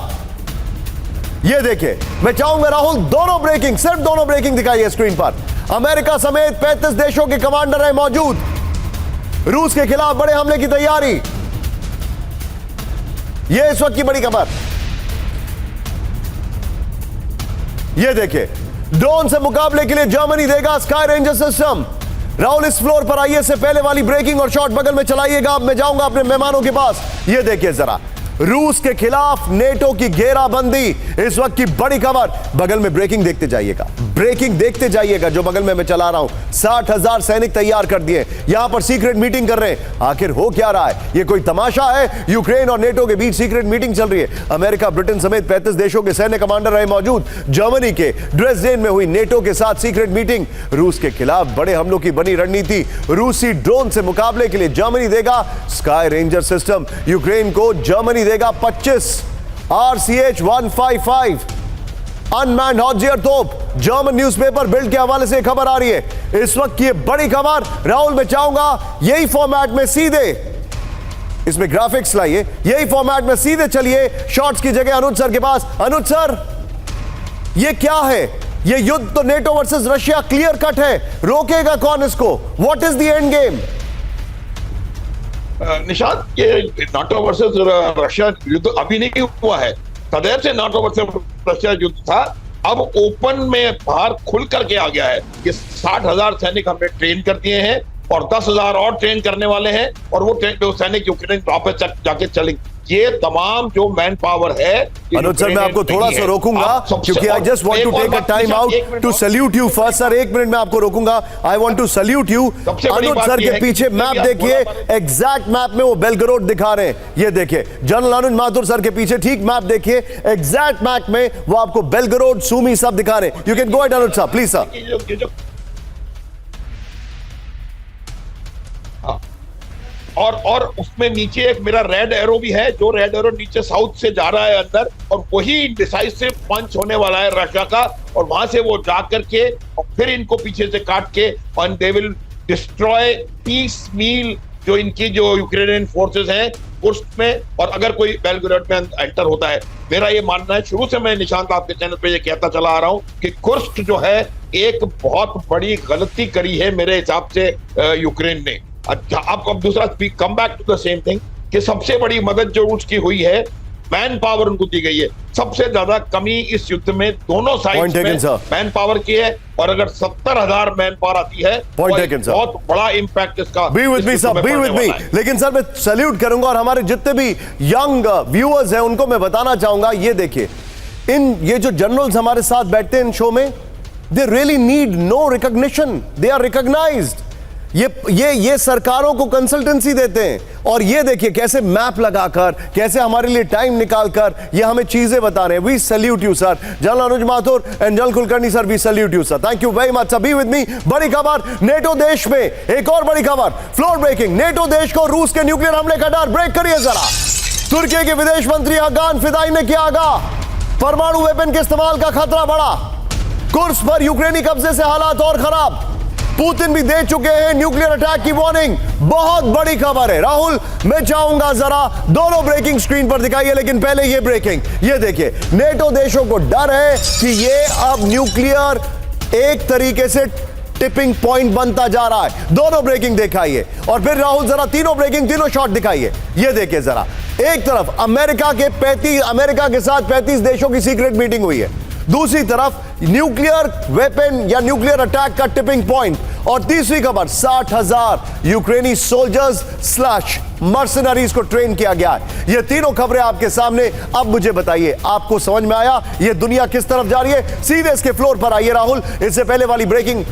यह देखिए, मैं चाहूंगा राहुल दोनों ब्रेकिंग, सिर्फ दोनों ब्रेकिंग दिखाइए स्क्रीन पर। अमेरिका समेत 35 देशों के कमांडर हैं मौजूद। रूस के खिलाफ बड़े हमले की तैयारी, यह इस वक्त की बड़ी खबर। यह देखिए, ड्रोन से मुकाबले के लिए जर्मनी देगा स्काई रेंजर सिस्टम। राहुल इस फ्लोर पर आइए, से पहले वाली ब्रेकिंग और शॉर्ट बगल में चलाइएगा। अब मैं जाऊंगा अपने मेहमानों के पास। यह देखिए जरा, रूस के खिलाफ नेटो की घेराबंदी, इस वक्त की बड़ी खबर। बगल में ब्रेकिंग देखते जाइएगा, ब्रेकिंग देखते जाइएगा जो बगल में मैं चला रहा हूं। 60,000 सैनिक तैयार कर दिए, यहां पर सीक्रेट मीटिंग कर रहे हैं। आखिर हो क्या रहा है? यह कोई तमाशा है? यूक्रेन और नेटो के बीच सीक्रेट मीटिंग चल रही है। अमेरिका, ब्रिटेन समेत 35 देशों के सैन्य कमांडर रहे मौजूद। जर्मनी के ड्रेसडेन में हुई नेटो के साथ सीक्रेट मीटिंग। रूस के खिलाफ बड़े हमलों की बनी रणनीति। रूसी ड्रोन से मुकाबले के लिए जर्मनी देगा स्काई रेंजर सिस्टम। यूक्रेन को जर्मनी देगा 25 RCH-155 अनमैन्ड हॉटजियर तोप। जर्मन न्यूज़पेपर बिल्ड के हवाले से खबर आ रही है इस वक्त की बड़ी खबर। राहुल, मैं चाहूंगा यही फॉर्मेट में सीधे, इसमें ग्राफिक्स लाइए, यही फॉर्मेट में सीधे चलिए शॉर्ट्स की जगह अनुज सर के पास। अनुज सर, ये क्या है? ये युद्ध तो NATO versus Russia clear cut है, रोकेगा कौन इसको? What is the end game? Nishant, ये नाटो वर्सेस रशिया युद्ध अभी नहीं हुआ है, सदैव से नाटो वर्सेस रशिया युद्ध था। अब ओपन में बाहर खुल करके आ गया है कि 60,000 सैनिक हमने ट्रेन कर दिए हैं और 10,000 और ट्रेन करने वाले हैं, और वो सैनिक यूक्रेन वापस जाके चलेंगे। ये तमाम जो मैन पावर है। अनुज सर, मैं आपको थोड़ा सा रोकूंगा क्योंकि I just want to take a time out to salute you first. Sir, एक मिनट में आपको रोकूंगा। I want to salute you. Anuj sir के पीछे मैप देखिए, एग्जैक्ट मैप में वो बेलगरोड दिखा रहे हैं। ये देखिए, जनरल अनुज माथुर सर के पीछे ठीक मैप देखिए, एग्जैक्ट मैप में वो आपको बेलगरोड, सूमी सब दिखा रहे हैं। You can go ahead Anuj sir, please sir. और उसमें नीचे एक मेरा रेड एरो भी है, जो रेड एरो नीचे साउथ से जा रहा है अंदर, और वही डिसाइसिव पंच होने वाला है रशिया का। और वहां से वो जा करके और फिर इनको पीछे से काट के and they will destroy piecemeal जो इनकी जो यूक्रेनियन फोर्सेस हैं कुर्स्क में। और अगर कोई बेलग्रेड में एंटर होता है, मेरा ये मानना है, शुरू से मैं निशांत आपके चैनल पे ये कहता चला आ रहा हूं कि कुर्स्क जो है एक बहुत बड़ी गलती करी है मेरे हिसाब से यूक्रेन ने। अच्छा, अब दूसरा come back to the same thing कि सबसे बड़ी मदद जो रूस की हुई है, मैन पावर उनको दी गई है। सबसे ज्यादा कमी इस युद्ध में दोनों साइड में मैन पावर की है, और अगर 70,000 मैन पावर आती है तो बहुत बड़ा इंपैक्ट इसका। B with me sir, be with मी। लेकिन सर, मैं सैल्यूट करूंगा और हमारे जितने भी यंग व्यूअर्स हैं उनको मैं बताना चाहूंगा, ये देखिए, ये जो जनरल्स हमारे साथ बैठते हैं इन शो में, they really need no recognition, they are recognized. ये सरकारों को कंसल्टेंसी देते हैं, और ये देखिए कैसे मैप लगाकर, कैसे हमारे लिए टाइम निकालकर ये हमें चीजें बता रहे हैं। We salute you sir. General Anuj Mathur and general Kulkarni sir, we salute you sir. Thank you very much sir. Be with me. बड़ी खबर नेटो देश में, एक और बड़ी खबर, फ्लोर ब्रेकिंग। नेटो देश को रूस के न्यूक्लियर हमले का डर। ब्रेक करिए जरा। तुर्की के विदेश मंत्री हगान फिदाई ने किया आगाह, परमाणु वेपन के इस्तेमाल का खतरा बढ़ा। कुर्स्क पर यूक्रेनी कब्जे से हालात और खराब। पुतिन भी दे चुके हैं न्यूक्लियर अटैक की वार्निंग। बहुत बड़ी खबर है राहुल, मैं चाहूंगा जरा दोनों ब्रेकिंग स्क्रीन पर दिखाइए, लेकिन पहले ये ब्रेकिंग, ये देखिए, नेटो देशों को डर है कि ये अब न्यूक्लियर एक तरीके से टिपिंग पॉइंट बनता जा रहा है। दोनों ब्रेकिंग दिखाइए और फिर राहुल जरा तीनों ब्रेकिंग, तीनों शॉट दिखाइए। ये देखिए जरा, एक तरफ अमेरिका के साथ 35 देशों की सीक्रेट मीटिंग हुई है, दूसरी तरफ न्यूक्लियर वेपन या न्यूक्लियर अटैक का टिपिंग पॉइंट, और तीसरी खबर 60,000 यूक्रेनी सोल्जर्स स्लैश मर्सनरीज को ट्रेन किया गया है। ये तीनों खबरें आपके सामने। अब मुझे बताइए, आपको समझ में आया ये दुनिया किस तरफ जा रही है? सीधे इसके फ्लोर पर आइए राहुल, इससे पहले वाली ब्रेकिंग,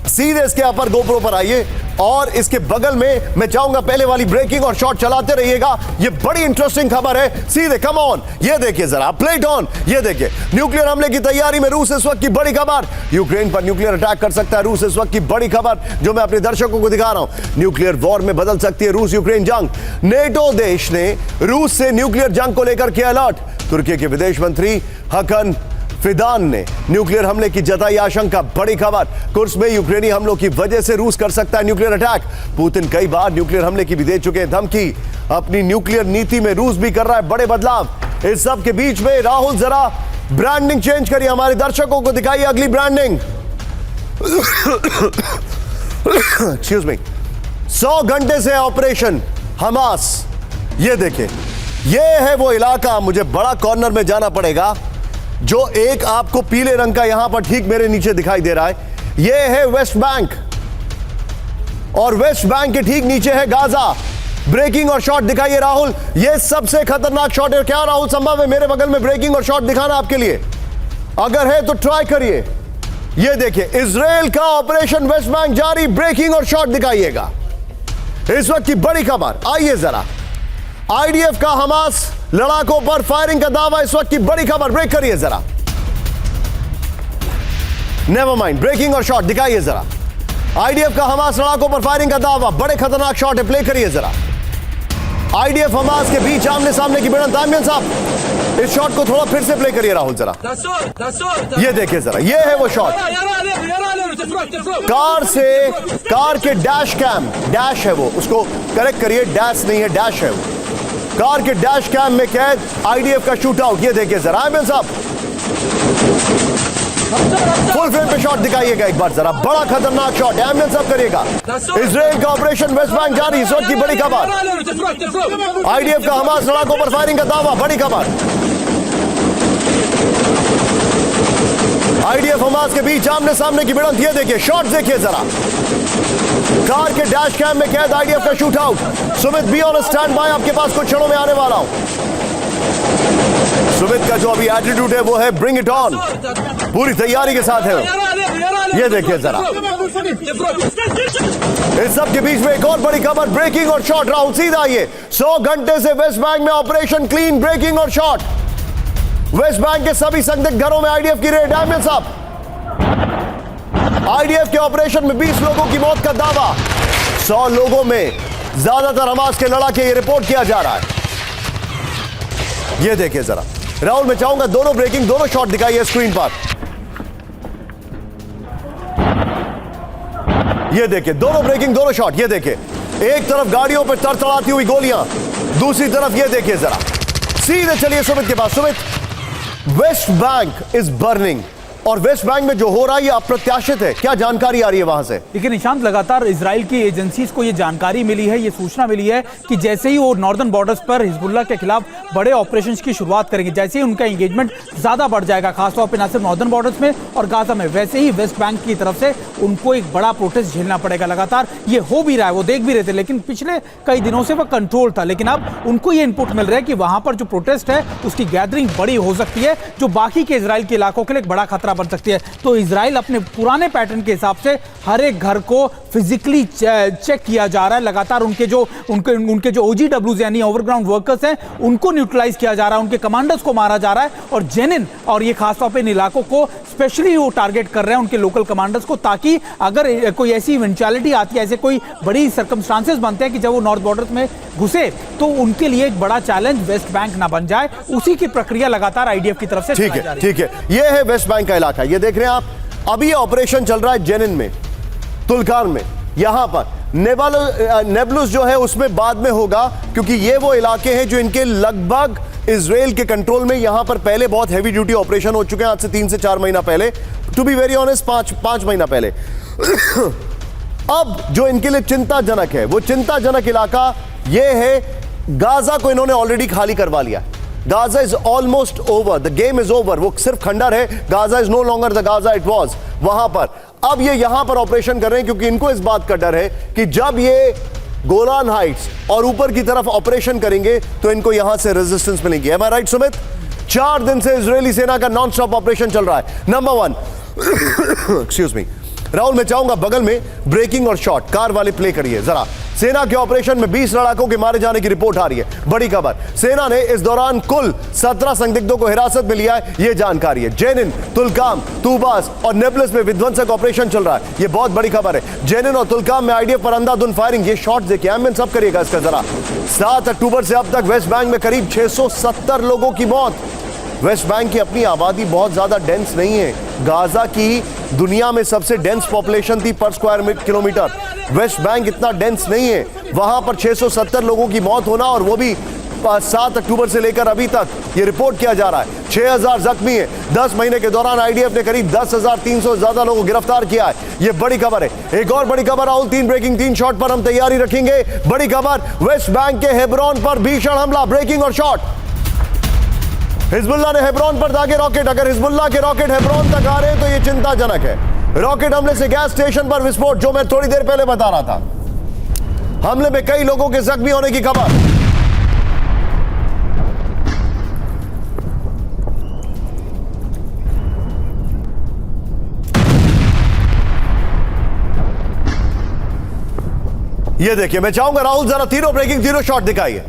सीधे इसके अपर गोप्रो पर आइए और इसके बगल में मैं चाहूंगा पहले वाली ब्रेकिंग और शॉट चलाते रहिएगा। ये बड़ी इंटरेस्टिंग खबर है। सीधे कम ऑन, ये देखिए जरा, प्लेट ऑन, ये देखिए, न्यूक्लियर हमले की तैयारी में रूस इस वक्त की बड़ी खबर। यूक्रेन पर न्यूक्लियर अटैक कर सकता है रूस, इस वक्त की बड़ी खबर जो मैं अपने दर्शकों को दिखा रहा हूं। न्यूक्लियर वॉर में बदल सकती है रूस यूक्रेन जंग। नेटो देश ने रूस से न्यूक्लियर जंग को लेकर किया अलर्ट। तुर्की के विदेश मंत्री हकन फिदान ने न्यूक्लियर हमले की जताई आशंका। बड़ी खबर, कुर्स में यूक्रेनी हमलों की वजह से रूस कर सकता है न्यूक्लियर अटैक। पुतिन कई बार न्यूक्लियर हमले की भी दे चुके हैं धमकी। अपनी न्यूक्लियर नीति में रूस भी कर रहा है बड़े बदलाव। इस सब के बीच में राहुल जरा ब्रांडिंग चेंज करिए, हमारे दर्शकों को दिखाइए अगली ब्रांडिंग। Excuse me. 100 घंटे से ऑपरेशन हमास, ये देखें, ये है वो इलाका, मुझे बड़ा कॉर्नर में जाना पड़ेगा, जो एक आपको पीले रंग का यहां पर ठीक मेरे नीचे दिखाई दे रहा है। यह है वेस्ट बैंक, और वेस्ट बैंक के ठीक नीचे है गाजा। ब्रेकिंग और शॉट दिखाइए राहुल, यह सबसे खतरनाक शॉट है। क्या राहुल संभव है मेरे बगल में ब्रेकिंग और शॉट दिखाना आपके लिए? अगर है तो ट्राई करिए। यह देखिए, इजराइल का ऑपरेशन वेस्ट बैंक जारी, ब्रेकिंग और शॉट दिखाइएगा। इस वक्त की बड़ी खबर, आइए जरा, आईडीएफ का हमास लड़ाकों पर फायरिंग का दावा, इस वक्त की बड़ी खबर। ब्रेक करिए जरा, नेवर माइंड, ब्रेकिंग और शॉट दिखाइए जरा। आईडीएफ का हमास लड़ाकों पर फायरिंग का दावा, बड़े खतरनाक शॉट है, प्ले करिए जरा। आईडीएफ हमास के बीच आमने सामने की भिड़ंत। आमिर साहब, इस शॉट को थोड़ा फिर से प्ले करिए राहुल जरा। ये देखिए जरा, ये है वो शॉट, कार के डैश कैम, डैश है वो, उसको करेक्ट करिए, डैश नहीं है, डैश है वो। कार के डैश कैम में कैद आईडीएफ का शूट आउट। ये देखिए जरा, आमिर साहब फुल फ्रेम पे शॉट दिखाइएगा एक बार जरा, बड़ा खतरनाक शॉट है, आमिर साहब करिएगा। इजराइल का ऑपरेशन वेस्ट बैंक जारी, इस वक्त की बड़ी खबर। आईडीएफ का हमास लड़ाकों पर फायरिंग का दावा, बड़ी खबर। आईडीएफ हमास के बीच आमने सामने की भिड़ंत। ये देखिए शॉट, देखिए जरा, कार के डैश कैम में कैद आईडीएफ का shoot out. Sumit be on stand by, आपके पास कुछ क्षणों में आने वाला हूं। सुमित का जो अभी एटीट्यूड है वो है ब्रिंग इट ऑन, पूरी तैयारी के साथ है वो। ये देखिए जरा, इस सब के बीच में एक और बड़ी खबर, ब्रेकिंग और शॉट। राहुल सीधा आइए, 100 घंटे से वेस्ट बैंक में ऑपरेशन क्लीन, ब्रेकिंग और शॉट। वेस्ट बैंक के सभी संदिग्ध घरों में आईडीएफ की रेड। आमिर साहब, आईडीएफ के ऑपरेशन में 20 लोगों की मौत का दावा, 100 लोगों में ज्यादातर हमास के लड़ाके, ये रिपोर्ट किया जा रहा है। ये देखिए जरा राहुल, मैं चाहूंगा दोनों ब्रेकिंग, दोनों शॉट दिखाइए स्क्रीन पर। ये देखिए, दोनों ब्रेकिंग, दोनों शॉट। ये देखिए, एक तरफ गाड़ियों पर तड़तड़ाती हुई गोलियां, दूसरी तरफ ये देखिए जरा। सीधे चलिए सुमित के पास। Sumit, West Bank is burning, और वेस्ट बैंक में जो हो रहा है ये अप्रत्याशित है, क्या जानकारी आ रही है वहां से? लेकिन निशांत, लगातार इजराइल की एजेंसीज को ये जानकारी मिली है, ये सूचना मिली है कि जैसे ही वो नॉर्दर्न बॉर्डर्स पर हिजबुल्लाह के खिलाफ बड़े ऑपरेशंस की शुरुआत करेंगे, जैसे ही उनका एंगेजमेंट ज्यादा बढ़ जाएगा, खासतौर पर न सिर्फ नॉर्दर्न बॉर्डर्स में और गाजा में, वैसे ही वेस्ट बैंक की तरफ से उनको एक बड़ा प्रोटेस्ट झेलना पड़ेगा। लगातार ये हो भी रहा है, वो देख भी रहे थे, लेकिन पिछले कई दिनों से वह कंट्रोल था। लेकिन अब उनको ये इनपुट मिल रहा है कि वहां पर जो प्रोटेस्ट है उसकी गैदरिंग बड़ी हो सकती है, जो बाकी के इजराइल के इलाकों के लिए एक बड़ा खतरा बन सकती है। तो इजराइल अपने पुराने पैटर्न के हिसाब से हर एक घर को फिजिकली चेक किया जा रहा है। लगातार उनके जो ओजीडब्ल्यूज यानी ओवरग्राउंड वर्कर्स हैं उनको न्यूट्रलाइज किया जा रहा है, उनके कमांडर्स को मारा जा रहा है, और जेनिन और ये खासतौर पे इन इलाकों को स्पेशली वो टारगेट कर रहे हैं, उनके लोकल कमांडर्स को, ताकि अगर कोई ऐसी इवेंचुअलिटी आती है, ऐसे कोई बड़ी सर्कमस्टांसेस बनते हैं कि जब वो नॉर्थ बॉर्डर में घुसे तो उनके लिए एक बड़ा चैलेंज वेस्ट बैंक ना बन जाए। उसी की प्रक्रिया लगातार आईडीएफ की तरफ से ठीक है, ठीक है। ये है वेस्ट बैंक का इलाका, ये देख रहे हैं आप, अभी ये ऑपरेशन चल रहा है जेनिन में, तुल्कान में, यहां पर नेबलुस जो है उसमें बाद में होगा, क्योंकि ये वो इलाके हैं जो इनके लगभग इजराइल के कंट्रोल में। यहां पर पहले बहुत हैवी ड्यूटी ऑपरेशन हो चुके हैं, आज से 3 से 4 महीना पहले, टू बी वेरी ऑनेस्ट 5 महीना पहले। अब जो इनके लिए चिंताजनक है, वो चिंताजनक इलाका ये है, गाजा को इन्होंने ऑलरेडी खाली करवा लिया। Gaza is almost over, the game is over. वो सिर्फ खंडर है, Gaza is no longer the Gaza it was. वहां पर अब ये यहां पर ऑपरेशन कर रहे हैं, क्योंकि इनको इस बात का डर है कि जब ये गोलान हाइट्स और ऊपर की तरफ ऑपरेशन करेंगे तो इनको यहां से रेजिस्टेंस मिलेगी। एम आई राइट सुमित? 4 दिन से इजरायली सेना का नॉन स्टॉप ऑपरेशन चल रहा है। नंबर 1, एक्सक्यूज मी राहुल, मैं चाहूंगा बगल में ब्रेकिंग और शॉट कार वाले प्ले करिए जरा। सेना के ऑपरेशन में 20 लड़ाकों के मारे जाने की रिपोर्ट आ रही है, बड़ी खबर। सेना ने इस दौरान कुल 17 संदिग्धों को हिरासत में लिया है, यह जानकारी है। जेनिन, तुल्काम, तूबास और नेबलस में विध्वंसक ऑपरेशन चल रहा है, यह बहुत बड़ी खबर है। जेनिन और तुल्काम में आईडीएफ पर अंधाधुंध फायरिंग, ये शॉट देखिए, एमएन सब करिएगा इसका जरा। 7 अक्टूबर से अब तक वेस्ट बैंक में करीब 670 लोगों की मौत। वेस्ट बैंक की अपनी आबादी बहुत ज्यादा डेंस नहीं है। गाजा की दुनिया में सबसे डेंस पॉपुलेशन थी पर स्क्वायर किलोमीटर, वेस्ट बैंक इतना डेंस नहीं है। वहां पर 670 लोगों की मौत होना, और वो भी 7 अक्टूबर से लेकर अभी तक ये रिपोर्ट किया जा रहा है। 6000 जख्मी है। 10 महीने के दौरान आईडीएफ ने करीब 10,300 से ज्यादा लोगों को गिरफ्तार किया है। ये बड़ी खबर है। एक और बड़ी खबर राहुल, 3 ब्रेकिंग 3 शॉट पर हम तैयारी रखेंगे। बड़ी खबर, वेस्ट बैंक के हेब्रोन पर भीषण हमला, ब्रेकिंग और शॉट। हिजबुल्लाह ने हेब्रोन पर दागे रॉकेट। अगर हिजबुल्लाह के रॉकेट हेब्रोन तक आ रहे हैं तो यह चिंताजनक है। रॉकेट हमले से गैस स्टेशन पर विस्फोट, जो मैं थोड़ी देर पहले बता रहा था। हमले में कई लोगों के जख्मी होने की खबर। ये देखिए, मैं चाहूंगा राहुल जरा तीनों ब्रेकिंग 0 शॉट दिखाइए।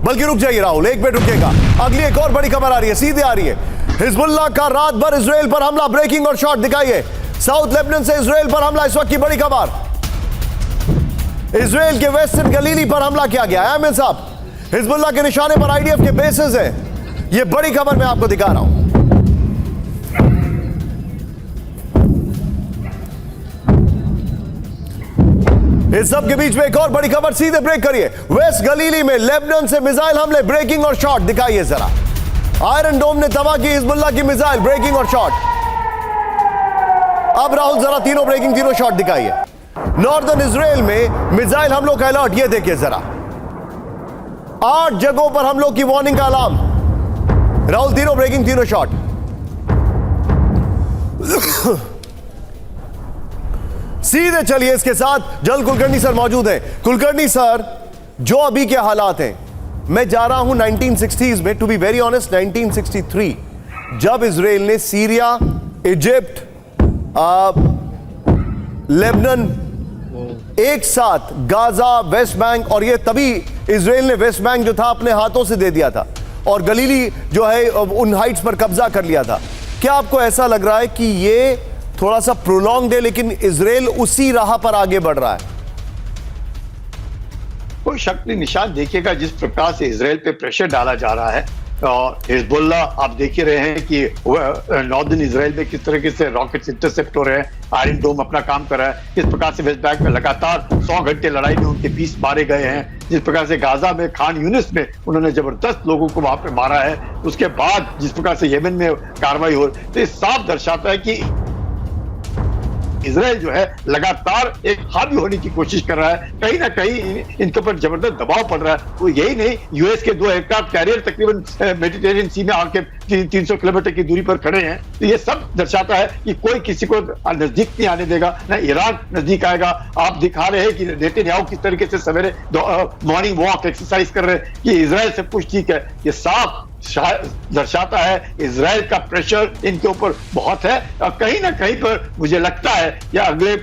बल्कि रुक जाइए राहुल, एक मिनट रुकिएगा। अगली एक और बड़ी खबर आ रही है, सीधे आ रही है। हिजबुल्लाह का रात भर इजराइल पर हमला, ब्रेकिंग और शॉट दिखाइए। साउथ लेबनान से इजराइल पर हमला, इस वक्त की बड़ी खबर। इजराइल के वेस्टर्न गलीली पर हमला किया गया। आमिर साहब, हिजबुल्लाह के निशाने पर आईडीएफ के बेसेस हैं। यह बड़ी खबर मैं आपको दिखा रहा हूं। इस सब के बीच में एक और बड़ी खबर, सीधे ब्रेक करिए। वेस्ट गलीली में लेबनान से मिसाइल हमले, ब्रेकिंग और शॉट दिखाइए जरा। आयरन डोम ने तबाह की हिजबुल्लाह की मिसाइल, ब्रेकिंग और शॉट। अब राहुल जरा तीनों ब्रेकिंग 0 शॉट दिखाइए। नॉर्दर्न इजराइल में मिसाइल हमलों का अलर्ट, ये देखिए जरा। 8 जगहों पर हमलों की वार्निंग का अलार्म। राहुल तीनों ब्रेकिंग 0 शॉट। सीधे चलिए इसके साथ, जल कुलकर्णी सर मौजूद हैं। कुलकर्णी सर, जो अभी के हालात हैं, मैं जा रहा हूं 1960s में, टू बी वेरी ऑनेस्ट 1963, जब इजराइल ने सीरिया, इजिप्ट, लेबनान एक साथ, गाजा, वेस्ट बैंक, और ये तभी इजराइल ने वेस्ट बैंक जो था अपने हाथों से दे दिया था और गलीली जो है उन हाइट्स पर कब्जा कर लिया था। क्या आपको ऐसा लग रहा है कि ये थोड़ा सा प्रोलॉन्ग है, लेकिन इजराइल उसी राह पर आगे बढ़ रहा है? कोई शक नहीं। निशान देखिएगा जिस प्रकार से इजराइल पे प्रेशर डाला जा रहा है, और हिजबुल्लाह आप देख ही रहे हैं कि नॉर्दर्न इजराइल में किस तरीके से रॉकेट इंटरसेप्ट हो रहे हैं। आयरन डोम अपना काम कर रहा है। किस प्रकार से वेस्ट बैंक में लगातार 100 घंटे लड़ाई में उनके 20 मारे गए हैं। जिस प्रकार से गाजा में, खान यूनिस में उन्होंने जबरदस्त लोगों को वहां पे मारा है। उसके बाद जिस प्रकार से येमेन में कार्रवाई हो रही, तो ये साफ दर्शाता है कि इजराइल जो है लगातार एक हावी होने की कोशिश कर रहा है। कहीं ना कहीं इनके ऊपर जबरदस्त दबाव पड़ रहा है। वो यही नहीं, यूएस के 2 एयरक्राफ्ट कैरियर तकरीबन मेडिटेरियन सी में आके 300 किलोमीटर की दूरी पर खड़े हैं। तो ये सब दर्शाता है कि कोई किसी को नजदीक नहीं आने देगा, ना ईरान नजदीक आएगा। आप दिखा रहे हैं कि नेतन्याहू किस तरीके से सवेरे मॉर्निंग वॉक एक्सरसाइज कर रहे हैं कि इजराइल सब कुछ ठीक है। ये साफ दर्शाता है इजराइल का प्रेशर इनके ऊपर बहुत है। और कहीं ना कहीं पर मुझे लगता है या अगले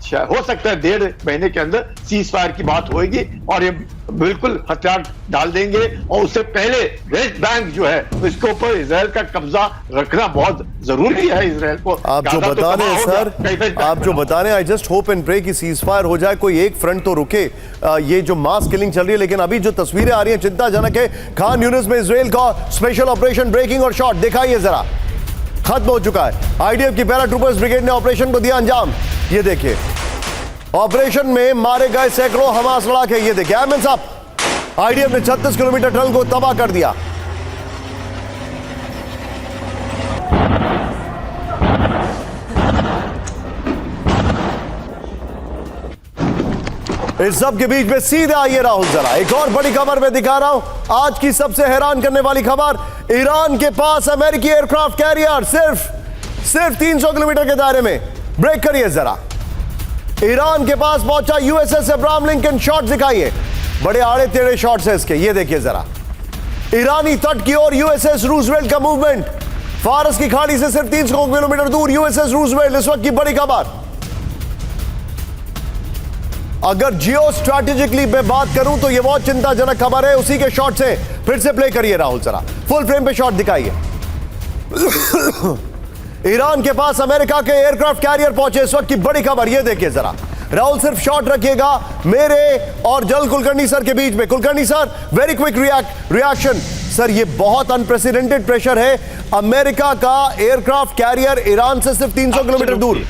हो सकता है 1.5 महीने के अंदर सीज फायर की बात होगी और ये बिल्कुल हथियार डाल देंगे। और उससे पहले वेस्ट बैंक जो है इसके ऊपर इजराइल का कब्जा रखना बहुत जरूरी है। इजराइल को आप जो बता रहे हैं सर, आप जो बता रहे हैं, I just hope and pray कि सीज फायर हो जाए, कोई एक फ्रंट तो रुके। ये जो मास किलिंग चल रही है, लेकिन अभी जो तस्वीरें आ रही हैं चिंताजनक है। खान यूनिस में इजराइल का स्पेशल ऑपरेशन, ब्रेकिंग और शॉट दिखाइए जरा। खत्म हो चुका है। आईडीएफ की पैराट्रूपर्स ब्रिगेड ने ऑपरेशन को दिया अंजाम। ये देखिए, ऑपरेशन में मारे गए सैकड़ों हमास लड़ाके। ये देखिए आयमन साहब, आईडीएफ ने 36 किलोमीटर टनल को तबाह कर दिया। इस सब के बीच में सीधे आइए राहुल, जरा एक और बड़ी खबर मैं दिखा रहा हूं। आज की सबसे हैरान करने वाली खबर, ईरान के पास अमेरिकी एयरक्राफ्ट कैरियर सिर्फ 300 किलोमीटर के दायरे में। ब्रेक करिए जरा, ईरान के पास पहुंचा यूएसएस अब्राहम लिंकन। शॉट दिखाइए, बड़े आड़े टेढ़े शॉट्स है इसके। ये देखिए जरा, ईरानी तट की ओर यूएसएस रूजवेल्ट का मूवमेंट। फारस की खाड़ी से सिर्फ 300 किलोमीटर दूर यूएसएस रूजवेल्ट। इस वक्त की बड़ी खबर, अगर जियो स्ट्रैटेजिकली मैं बात करूं तो यह बहुत चिंताजनक खबर है। उसी के शॉट से फिर से प्ले करिए राहुल, जरा फुल फ्रेम पे शॉट दिखाइए। ईरान के पास अमेरिका के एयरक्राफ्ट कैरियर पहुंचे। इस वक्त की बड़ी खबर, यह देखिए जरा राहुल, सिर्फ शॉट रखिएगा मेरे और जल कुलकर्णी सर के बीच में। Kulkarni sir, very quick reaction. Sir, ये बहुत अनप्रेसिडेंटेड प्रेशर है। अमेरिका का एयरक्राफ्ट कैरियर ईरान से सिर्फ 300 किलोमीटर दूर।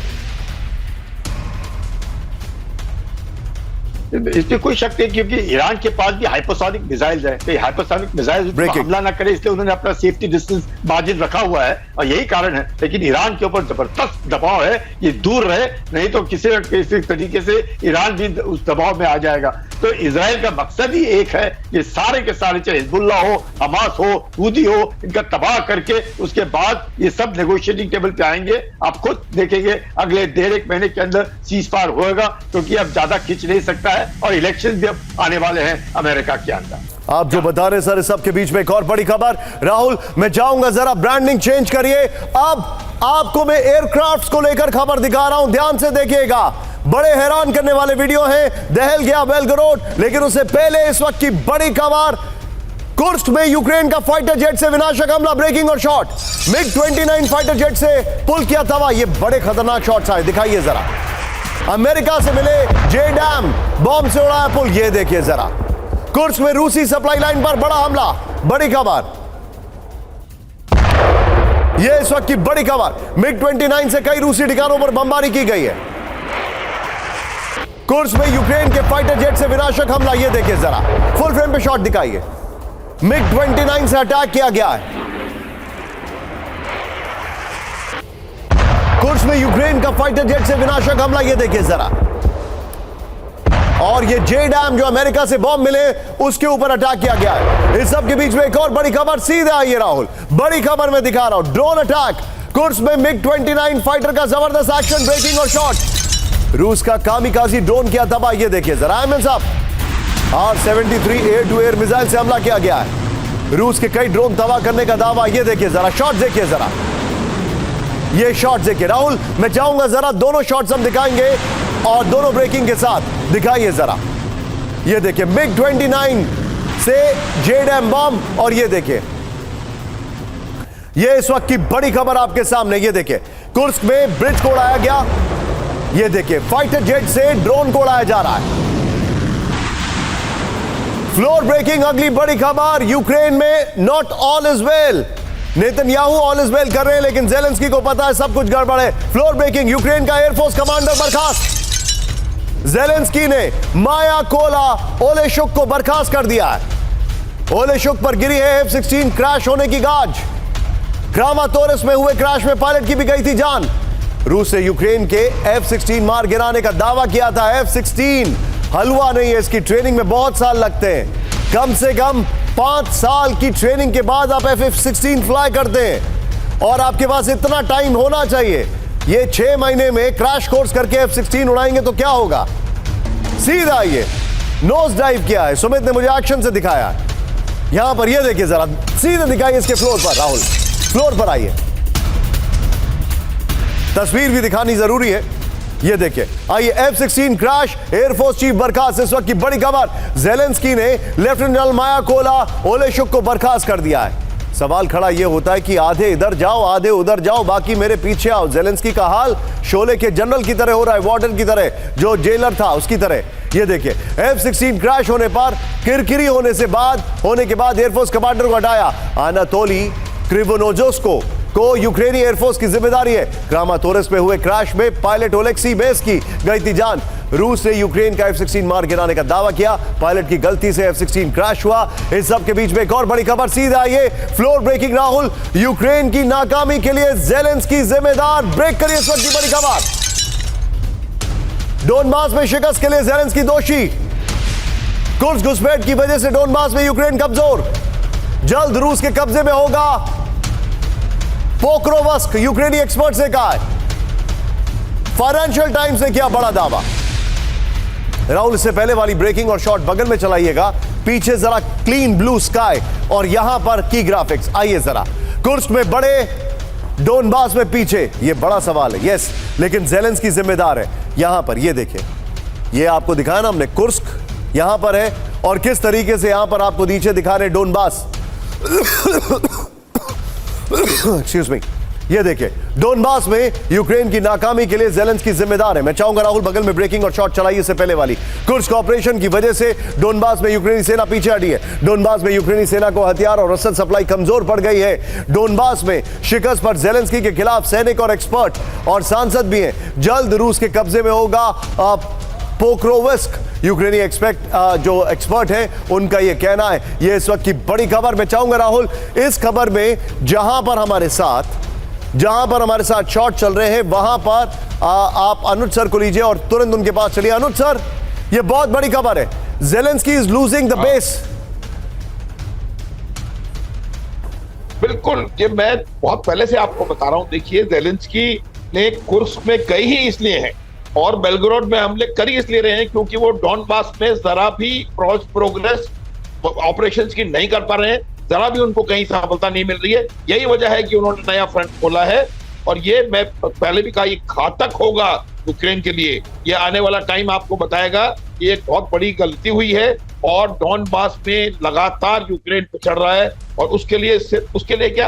इसमें कोई शक नहीं, क्योंकि ईरान के पास भी हाइपरसोनिक मिसाइल्स हैं। तो हाइपरसोनिक मिसाइल्स पर हमला ना करे, इसलिए उन्होंने अपना सेफ्टी डिस्टेंस मार्जिन रखा हुआ है और यही कारण है। लेकिन ईरान के ऊपर जबरदस्त दबाव है, ये दूर रहे, नहीं तो किसी न किसी तरीके से ईरान भी उस दबाव में आ जाएगा। तो इजराइल का मकसद ही एक है, ये सारे के सारे, चाहे हिजबुल्लाह हो, हमास हो, हूदी हो, इनका तबाह करके उसके बाद ये सब नेगोशिएटिंग टेबल पे आएंगे। आप खुद देखेंगे अगले 1.5 महीने के अंदर सीज फायर होगा, क्योंकि अब ज्यादा खींच नहीं सकता है और इलेक्शन भी अब आने वाले हैं अमेरिका के अंदर। आप जो बता रहे सर, इस सब के बीच में एक और बड़ी खबर। राहुल, मैं चाहूंगा जरा ब्रांडिंग चेंज करिए। अब आपको मैं एयरक्राफ्ट्स को लेकर खबर दिखा रहा हूं, ध्यान से देखिएगा। बड़े हैरान करने वाले वीडियो हैं। दहल गया बेलगरोड, लेकिन उससे पहले इस वक्त की बड़ी खबर, कुर्स्क में यूक्रेन का फाइटर जेट से विनाशक हमला। ब्रेकिंग और शॉट, MiG-29 फाइटर जेट से पुल किया तबाह। ये बड़े खतरनाक शॉट्स आए, दिखाइए जरा। अमेरिका से मिले JDAM बॉम्ब से उड़ाया पुल। ये देखिए जरा, कुर्स्क में रूसी सप्लाई लाइन पर बड़ा हमला। बड़ी खबर, यह इस वक्त की बड़ी खबर। MiG-29 से कई रूसी ठिकानों पर बमबारी की गई है। कुर्स्क में यूक्रेन के फाइटर जेट से विनाशक हमला। यह देखिए जरा, फुल फ्रेम पे शॉट दिखाइए। MiG-29 से अटैक किया गया है। कुर्स्क में यूक्रेन का फाइटर जेट से विनाशक हमला। यह देखिए जरा, और ये JDAM जो अमेरिका से बॉम्ब मिले उसके ऊपर अटैक किया गया है। इस सब के बीच में एक और बड़ी खबर, सीधे आइए राहुल, बड़ी खबर मैं दिखा रहा हूं। ड्रोन अटैक, कुर्स्क में MiG-29 फाइटर का जबरदस्त एक्शन। ब्रेकिंग और शॉट, रूस का कामिकाजी ड्रोन किया तबाह। ये देखिए जरा आयमन साहब, R-73 air to air missile से हमला किया गया है। रूस के कई ड्रोन तबाह करने का दावा। ये देखिए जरा, शॉट देखिए जरा, ये शॉट देखिए राहुल। मैं चाहूंगा जरा दोनों शॉट्स हम दिखाएंगे और दोनों ब्रेकिंग के साथ दिखाइए जरा। ये देखिए MiG-29 से JDAM बॉम्ब, और ये देखिए, ये इस वक्त की बड़ी खबर आपके सामने। ये देखिए, कुर्स्क में ब्रिज को उड़ाया गया। ये देखिए, फाइटर जेट से ड्रोन को उड़ाया जा रहा है। फ्लोर ब्रेकिंग, अगली बड़ी खबर, यूक्रेन में not all is well. Netanyahu all is well कर रहे हैं, लेकिन ज़ेलेंस्की को पता है सब कुछ गड़बड़ है। फ्लोर ब्रेकिंग, यूक्रेन का एयरफोर्स कमांडर बर्खास्त। ज़ेलेंस्की ने मायाकोला ओलेशुक को बर्खास्त कर दिया है। ओलेशुक पर गिरी है F-16 क्रैश होने की गाज। क्रामाटोरस में हुए क्रैश में पायलट की भी गई थी जान। रूस से यूक्रेन के F-16 मार गिराने का दावा किया था। F-16 हलवा नहीं है, इसकी ट्रेनिंग में बहुत साल लगते हैं। कम से कम 5 साल की ट्रेनिंग के बाद आप F-16 फ्लाई करते हैं, और आपके पास इतना टाइम होना चाहिए। ये 6 महीने में क्रैश कोर्स करके F-16 उड़ाएंगे तो क्या होगा। सीधा ये नोज डाइव किया है, सुमित ने मुझे एक्शन से दिखाया। यहां पर ये देखिए जरा, सीधे दिखाइए इसके फ्लोर पर। राहुल, फ्लोर पर आइए, तस्वीर भी दिखानी जरूरी है। ये देखिए, आइए, F-16 क्रैश, एयरफोर्स चीफ बर्खास्त। इस वक्त की बड़ी खबर, ज़ेलेंस्की ने लेफ्टिनेंट जनरल मायाकोला ओलेशुक को बर्खास्त कर दिया है। सवाल खड़ा यह होता है कि आधे इधर जाओ, आधे उधर जाओ, बाकी मेरे पीछे आओ। ज़ेलेंस्की का हाल शोले के जनरल की तरह हो रहा है, वार्डन की तरह, जो जेलर था उसकी तरह। ये देखिए, F-16 क्रैश होने पर किरकिरी होने के बाद एयरफोर्स कमांडर को हटाया। अनातोली क्रिवोनोजोस को को यूक्रेनी एयरफोर्स की जिम्मेदारी है। क्रामाटोरस में हुए क्रैश में पायलट ओलेक्सी बेस की गई थी जान। रूस ने यूक्रेन का F-16 मार गिराने का दावा किया। पायलट की गलती से F-16 क्रैश हुआ। इस सब के बीच में एक और बड़ी खबर सीधा ये फ्लोर ब्रेकिंग राहुल, यूक्रेन की नाकामी के लिए ज़ेलेंस्की जिम्मेदार। ब्रेक करिए इस वक्त की बड़ी खबर। डोनबास में शिकस्त के लिए ज़ेलेंस्की दोषी। कुर्स्क घुसपैठ की वजह से डोनबास में यूक्रेन कमजोर। जल्द रूस के कब्जे में होगा पोक्रोवस्क, यूक्रेनी एक्सपर्ट ने कहा है। फाइनेंशियल टाइम्स ने किया बड़ा दावा। राहुल, इससे पहले वाली ब्रेकिंग और शॉट बगल में चलाइएगा। पीछे जरा क्लीन ब्लू स्काई और यहां पर की ग्राफिक्स आइए जरा। कुर्स्क में बड़े, डोनबास में पीछे, यह बड़ा सवाल है। यस, लेकिन ज़ेलेंस्की जिम्मेदार है। यहां पर ये देखिए, ये आपको दिखाया ना हमने, कुर्स्क यहां पर है और किस तरीके से यहां पर आपको नीचे दिखा रहे डोनबास। एक्सक्यूज मी, ये देखिए डोनबास में यूक्रेन की नाकामी के लिए ज़ेलेंस्की जिम्मेदार है। मैं चाहूंगा राहुल बगल में ब्रेकिंग और शॉट चलाइए इससे पहले वाली। कुर्स्क ऑपरेशन की वजह से डोनबास में यूक्रेनी सेना पीछे हटी है। डोनबास में यूक्रेनी सेना को हथियार और रसद सप्लाई कमजोर पड़ गई है। डोनबास में शिकस्त पर ज़ेलेंस्की के खिलाफ सैनिक और एक्सपर्ट और सांसद भी हैं। जल्द रूस के कब्जे में होगा पोक्रोवस्क, यूक्रेनी जो एक्सपर्ट है उनका यह कहना है। यह इस वक्त की बड़ी खबर। मैं चाहूंगा राहुल इस खबर में जहां पर हमारे साथ शॉट चल रहे हैं वहां पर आप अनुज सर को लीजिए और तुरंत उनके पास चलिए। अनुज सर, यह बहुत बड़ी खबर है। Zelensky is losing the base. बिल्कुल, ये मैं बहुत पहले से आपको बता रहा हूं। देखिए, ज़ेलेंस्की ने कुर्स्क में गए ही इसलिए हैं और बेलग्राड में हमले कर इसलिए रहे हैं क्योंकि वो डोनबास में जरा भी प्रोग्रेस ऑपरेशंस की नहीं कर पा रहे हैं। जरा भी उनको कहीं सफलता नहीं मिल रही है। यही वजह है कि उन्होंने नया फ्रंट खोला है और ये मैं पहले भी कहा, ये घातक होगा यूक्रेन के लिए। ये आने वाला टाइम आपको बताएगा कि एक बहुत बड़ी गलती हुई है और डोनबास में लगातार यूक्रेन पिछड़ रहा है और उसके लिए क्या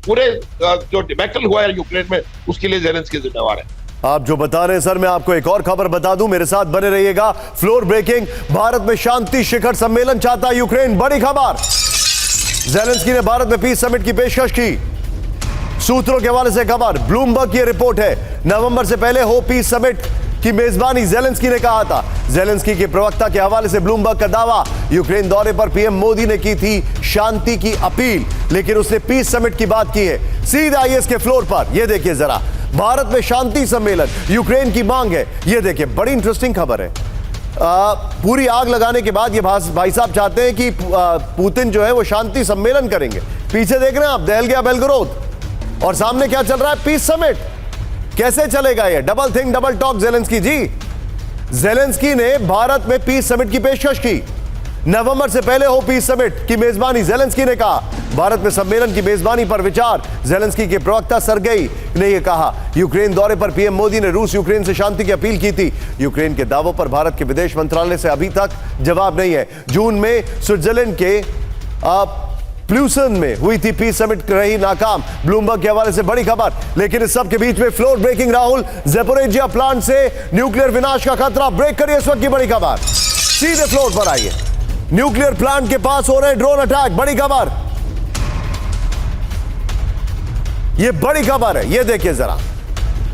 पूरे जो डिबैकल हुआ है यूक्रेन में, उसके लिए ज़ेलेंस्की जिम्मेवार है। आप जो बता रहे हैं सर, मैं आपको एक और खबर बता दूं, मेरे साथ बने रहिएगा। फ्लोर ब्रेकिंग, भारत में शांति शिखर सम्मेलन चाहता यूक्रेन। बड़ी खबर, ज़ेलेंस्की ने भारत में पीस समिट की पेशकश की। सूत्रों के हवाले से खबर, ब्लूमबर्ग की रिपोर्ट है। नवंबर से पहले हो पीस समिट की मेजबानी ज़ेलेंस्की ने कहा था। ज़ेलेंस्की के प्रवक्ता के हवाले से ब्लूमबर्ग का दावा, यूक्रेन दौरे पर पीएम मोदी ने की थी शांति की अपील, लेकिन उसने पीस समिट की बात की है। सीधा आइए इसके फ्लोर पर, यह देखिए जरा, भारत में शांति सम्मेलन, यूक्रेन की मांग है। यह देखिए, बड़ी इंटरेस्टिंग खबर है। पूरी आग लगाने के बाद ये भाई साहब चाहते हैं कि पुतिन जो है वो शांति सम्मेलन करेंगे। पीछे देख रहे हैं आप, दहल गया बेलग्राद और सामने क्या चल रहा है, पीस समिट। कैसे चलेगा ये? Double think double talk Zelenskyy ji. Zelenskyy ने भारत में पीस समिट की पेशकश की। नवंबर से पहले हो पीस समिट की मेजबानी, ज़ेलेंस्की ने कहा। भारत में सम्मेलन की मेजबानी पर विचार, ज़ेलेंस्की के प्रवक्ता सरगेई ने यह कहा। यूक्रेन दौरे पर पीएम मोदी ने रूस यूक्रेन से शांति की अपील की थी। यूक्रेन के दावों पर भारत के विदेश मंत्रालय से अभी तक जवाब नहीं है। जून में स्विट्जरलैंड के प्लूसन में हुई थी पीस समिट, रही नाकाम। ब्लूमबर्ग के हवाले से बड़ी खबर। लेकिन इस सब के बीच में floor breaking Rahul, Zaporizhzhia plant से न्यूक्लियर विनाश का खतरा। ब्रेक करिए इस वक्त की बड़ी खबर। सीधे फ्लोर पर आइए। न्यूक्लियर प्लांट के पास हो रहे हैं ड्रोन अटैक। बड़ी खबर, यह बड़ी खबर है। यह देखिए जरा,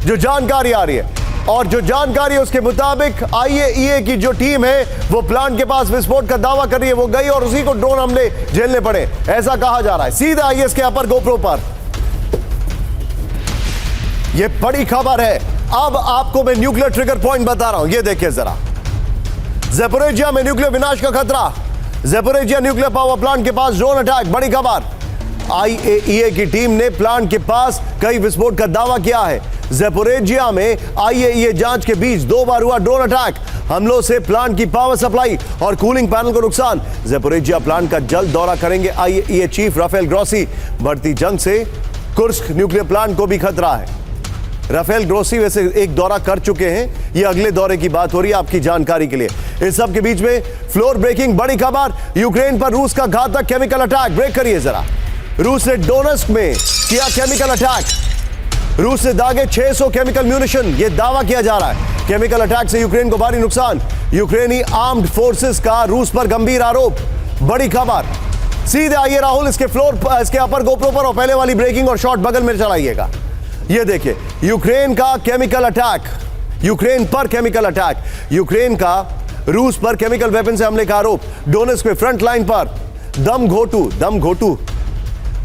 जो जानकारी आ रही है और जो जानकारी है उसके मुताबिक IAEA की जो टीम है वो प्लांट के पास विस्फोट का दावा कर रही है। वो गई और उसी को ड्रोन हमले झेलने पड़े, ऐसा कहा जा रहा है। सीधा आइए इसके अपर गोप्रो पर, यह बड़ी खबर है। अब आपको मैं न्यूक्लियर ट्रिगर पॉइंट बता रहा हूं, यह देखिए जरा। ज़ैपोरिज़िया में न्यूक्लियर विनाश का खतरा। ज़ैपोरिज़िया न्यूक्लियर पावर प्लांट के पास ड्रोन अटैक। बड़ी खबर, IAEA की टीम ने प्लांट के पास कई विस्फोट का दावा किया है। ज़ैपोरिज़िया में IAEA जांच के बीच 2 बार हुआ ड्रोन अटैक। हमलों से प्लांट की पावर सप्लाई और कूलिंग पैनल को नुकसान। ज़ैपोरिज़िया प्लांट का जल्द दौरा करेंगे IAEA चीफ राफेल ग्रोसी। बढ़ती जंग से कुर्स्क न्यूक्लियर प्लांट को भी खतरा है। राफेल ग्रोसी वैसे एक दौरा कर चुके हैं, ये अगले दौरे की बात हो रही है आपकी जानकारी के लिए। इस सब के बीच में फ्लोर ब्रेकिंग बड़ी खबर, यूक्रेन पर रूस का घातक केमिकल अटैक। ब्रेक करिए जरा। रूस ने डोनेट्स्क में किया केमिकल अटैक। रूस ने दागे 600 केमिकल म्यूनिशन, यह दावा किया जा रहा है। केमिकल अटैक से यूक्रेन को भारी नुकसान। यूक्रेनी आर्म्ड फोर्सेस का रूस पर गंभीर आरोप। बड़ी खबर, सीधे आइए राहुल, इसके फ्लोर पर, इसके अपर गोप्रो पर, और पहले वाली ब्रेकिंग और शॉट बगल में चलाइएगा। ये देखिए यूक्रेन का केमिकल अटैक, यूक्रेन पर केमिकल अटैक, यूक्रेन का रूस पर केमिकल वेपन से हमले का आरोप, डोनेट्स्क में फ्रंट लाइन पर दम घोटू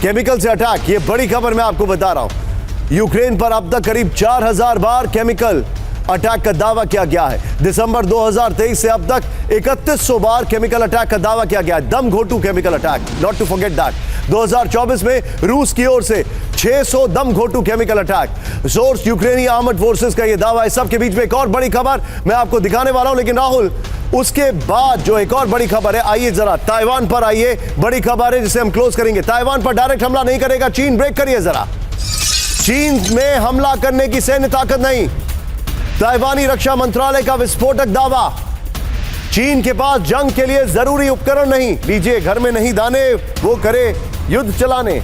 केमिकल से अटैक। ये बड़ी खबर मैं आपको बता रहा हूं। यूक्रेन पर अब तक करीब 4000 बार केमिकल अटैक का दावा किया गया है। दिसंबर 2023 से अब तक 3100 बार केमिकल अटैक का दावा किया गया है। दम घोटू chemical attack, not to forget that. 2024 में रूस की ओर से 600 दम घोटू केमिकल अटैक। सोर्स यूक्रेनी आर्मड फोर्सेस का यह दावा है। सबके बीच में एक और बड़ी खबर मैं आपको दिखाने वाला हूं, लेकिन राहुल उसके बाद जो एक और बड़ी खबर है, आइए जरा ताइवान पर आइए। बड़ी खबर है जिसे हम क्लोज करेंगे। ताइवान पर डायरेक्ट हमला नहीं करेगा चीन, ब्रेक करिए जरा। चीन में हमला करने की सैन्य ताकत नहीं, ताइवानी रक्षा मंत्रालय का विस्फोटक दावा। चीन के पास जंग के लिए जरूरी उपकरण नहीं, लीजिए घर में नहीं दाने, वो करे युद्ध चलाने।